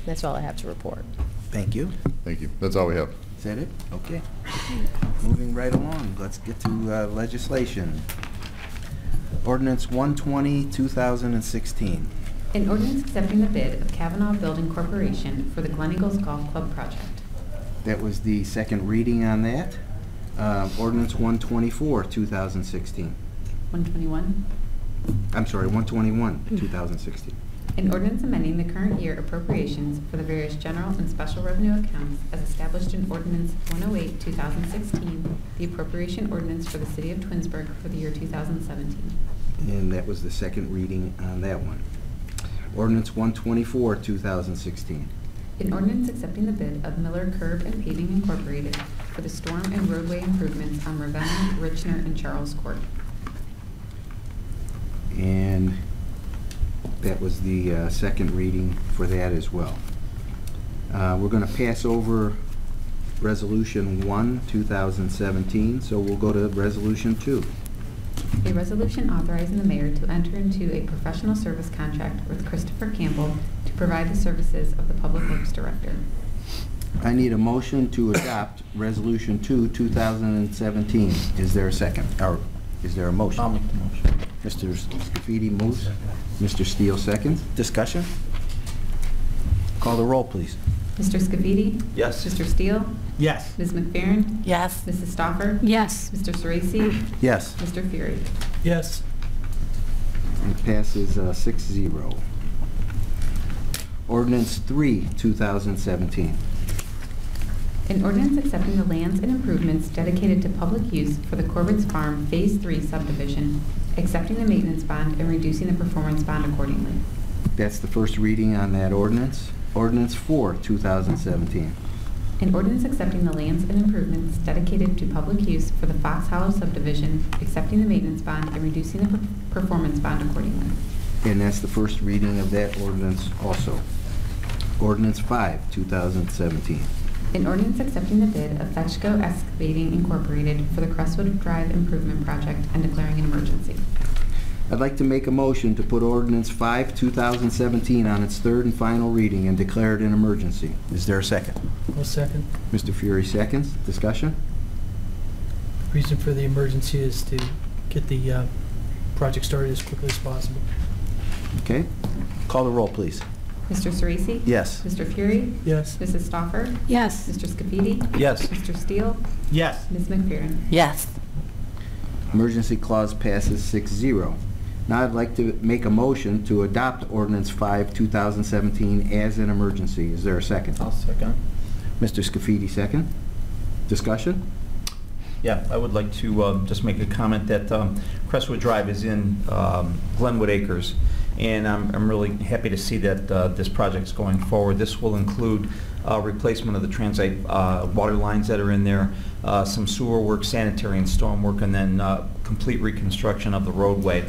That's all I have to report. Thank you. Thank you. That's all we have. Is that it? Okay. Moving right along, let's get to legislation. Ordinance 120, 2016. An ordinance accepting the bid of Kavanaugh Building Corporation for the Glen Eagles Golf Club project. That was the second reading on that. Ordinance 124, 2016. 121? I'm sorry, 121, 2016. An ordinance amending the current year appropriations for the various general and special revenue accounts as established in Ordinance 108, 2016, the appropriation ordinance for the City of Twinsburg for the year 2017. And that was the second reading on that one. Ordinance 124, 2016. An ordinance accepting the bid of Miller Curb and Paving Incorporated for the storm and roadway improvements on Ravenna, Richner, and Charles Court. And that was the second reading for that as well. We're going to pass over Resolution 1, 2017, so we'll go to Resolution 2. A resolution authorizing the mayor to enter into a professional service contract with Christopher Campbell to provide the services of the Public Works Director. I need a motion to adopt Resolution 2, 2017. Is there a second? Or is there a motion? I'll make the motion. Mr. Scafidi moves. Mr. Steele seconds. Discussion? Call the roll, please. Mr. Scafidi? Yes. Mr. Steele? Yes. Ms. McFerrin? Yes. Mrs. Stoffer? Yes. Mr. Sorese? Yes. Mr. Fury? Yes. It passes 6-0. Ordinance 3, 2017. An ordinance accepting the lands and improvements dedicated to public use for the Corbett's Farm Phase 3 subdivision, accepting the maintenance bond and reducing the performance bond accordingly. That's the first reading on that ordinance. Ordinance 4, 2017. An ordinance accepting the lands and improvements dedicated to public use for the Fox Hollow subdivision, accepting the maintenance bond and reducing the performance bond accordingly. And that's the first reading of that ordinance also. Ordinance 5, 2017. An ordinance accepting the bid of Fetchco Excavating Incorporated for the Crestwood Drive Improvement Project and declaring an emergency. I'd like to make a motion to put Ordinance 5, 2017 on its third and final reading and declare it an emergency. Is there a second? I'll second. Mr. Fury seconds. Discussion? Reason for the emergency is to get the project started as quickly as possible. Okay. Call the roll, please. Mr. Sorese? Yes. Mr. Fury? Yes. Mrs. Stoffer? Yes. Mr. Scafidi? Yes. Mr. Steele? Yes. Ms. McFerrin? Yes. Emergency clause passes 6-0. Now I'd like to make a motion to adopt Ordinance 5, 2017 as an emergency. Is there a second? I'll second. Mr. Scafidi, second. Discussion? Yeah, I would like to just make a comment that Crestwood Drive is in Glenwood Acres, and I'm really happy to see that this project's going forward. This will include replacement of the transite water lines that are in there, some sewer work, sanitary and storm work, and then complete reconstruction of the roadway.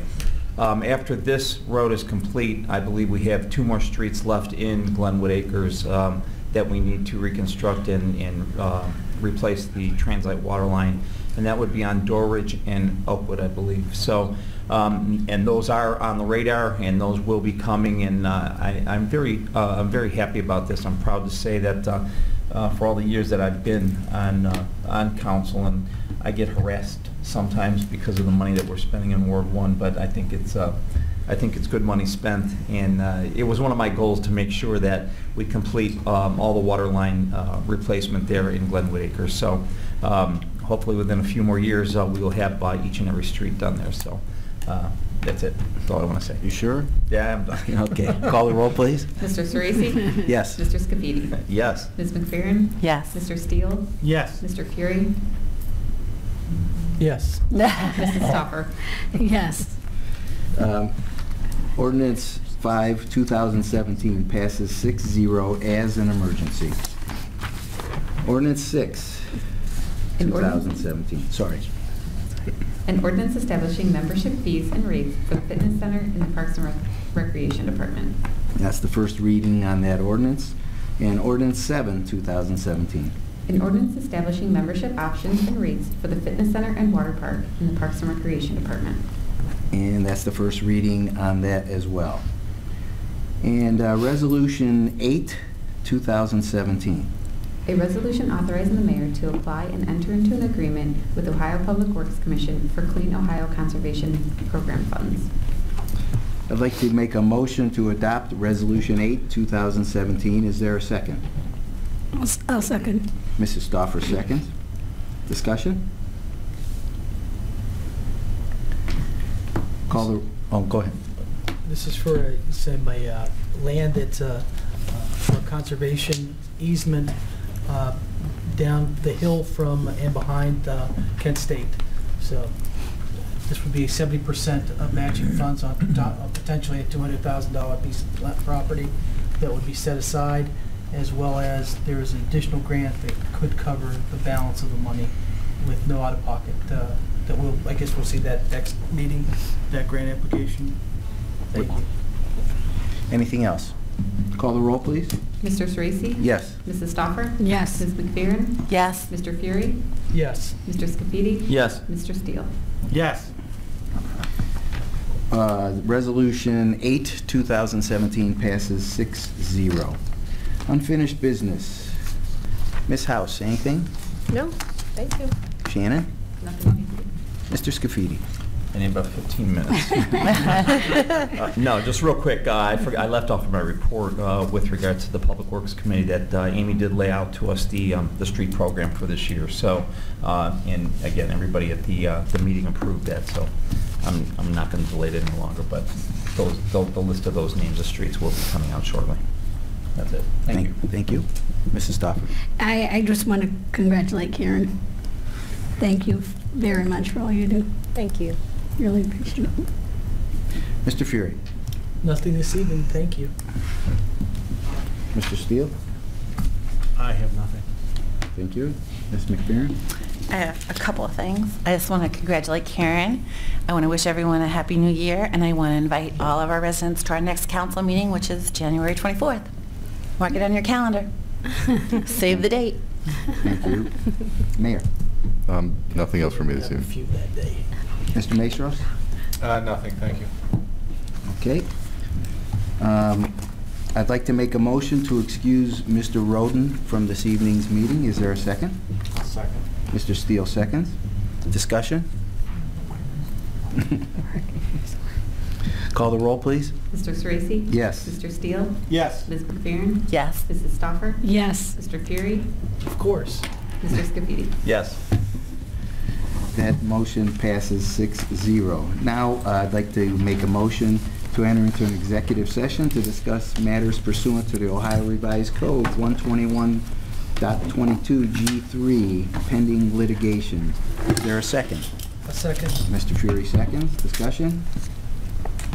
After this road is complete, I believe we have 2 more streets left in Glenwood Acres that we need to reconstruct and replace the transite water line, and that would be on Dorridge and Oakwood, I believe. So, and those are on the radar, and those will be coming, and I'm very happy about this. I'm proud to say that for all the years that I've been on council, and I get harassed sometimes because of the money that we're spending in Ward 1, but I think it's good money spent, and it was one of my goals to make sure that we complete all the water line replacement there in Glenwood Acres. So hopefully within a few more years we will have each and every street done there. So that's it. That's all I want to say. You sure? Yeah, I'm done. Okay. Call the roll, please. Mr. Sorese? Yes. Mr. Scafidi? Yes. Ms. McFerrin? Yes. Mr. Steele? Yes. Mr. Fury? Yes. Mrs. Stoffer? Yes. Ordinance 5, 2017 passes 6-0 as an emergency. Ordinance 6, 2017. Sorry. An ordinance establishing membership fees and rates for the fitness center in the Parks and Recreation Department. That's the first reading on that ordinance. And Ordinance 7, 2017. An ordinance establishing membership options and rates for the fitness center and water park in the Parks and Recreation Department. And that's the first reading on that as well. And Resolution 8, 2017. A resolution authorizing the mayor to apply and enter into an agreement with Ohio Public Works Commission for Clean Ohio Conservation Program funds. I'd like to make a motion to adopt Resolution 8, 2017. Is there a second? I'll second. Mrs. Stoffer seconds. Discussion? Call the, oh, go ahead. This is for some land that's for conservation easement down the hill from and behind Kent State. So this would be 70% of matching funds on top of potentially a $200,000 piece of property that would be set aside. as well as there is an additional grant that could cover the balance of the money with no out-of-pocket. I guess we'll see that next meeting, that grant application. Thank you. Anything else? Call the roll, please. Mr. Sorese? Yes. Mrs. Stoffer? Yes. Ms. McFerrin? Yes. Mr. Fury? Yes. Mr. Scafidi? Yes. Mr. Steele? Yes. Resolution 8, 2017 passes 6-0. Unfinished business. Ms. House, anything? No, thank you. Shannon? Nothing. Mr. Scafidi? I need about 15 minutes. No, just real quick, I left off of my report with regards to the Public Works Committee that Amy did lay out to us the street program for this year. So, and again, everybody at the meeting approved that. So, I'm not going to delay it any longer. But the list of those names of streets will be coming out shortly. That's it. Thank you. Thank you. Mrs. Stoffer? I just want to congratulate Karen. Thank you very much for all you do. Thank you. Really appreciate it. Mr. Fury? Nothing this evening. Thank you. Mr. Steele? I have nothing. Thank you. Ms. McFerrin? I have a couple of things. I just want to congratulate Karen. I want to wish everyone a happy new year, and I want to invite all of our residents to our next council meeting, which is January 24th. Mark it on your calendar. Save the date. Thank you. Mayor? Nothing else for me this Have a evening. few that day. Mr. Maestros? Nothing, thank you. Okay. I'd like to make a motion to excuse Mr. Roden from this evening's meeting. Is there a second? Second. Mr. Steele seconds. Discussion? Call the roll, please. Mr. Sorese? Yes. Mr. Steele? Yes. Ms. McFerrin? Yes. Mrs. Stoffer? Yes. Mr. Fury? Of course. Mr. Scafidi? Yes. That motion passes 6-0. Now, I'd like to make a motion to enter into an executive session to discuss matters pursuant to the Ohio Revised Code 121.22G3, pending litigation. Is there a second? A second. Mr. Fury seconds. Discussion?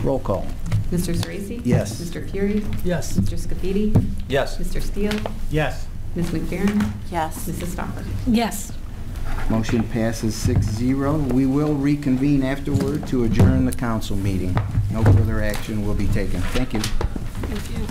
Roll call. Mr. Sorese? Yes. Mr. Fury? Yes. Mr. Scafidi? Yes. Mr. Steele? Yes. Ms. McFerrin? Yes. Mrs. Stoffer? Yes. Motion passes 6-0. We will reconvene afterward to adjourn the council meeting. No further action will be taken. Thank you. Thank you.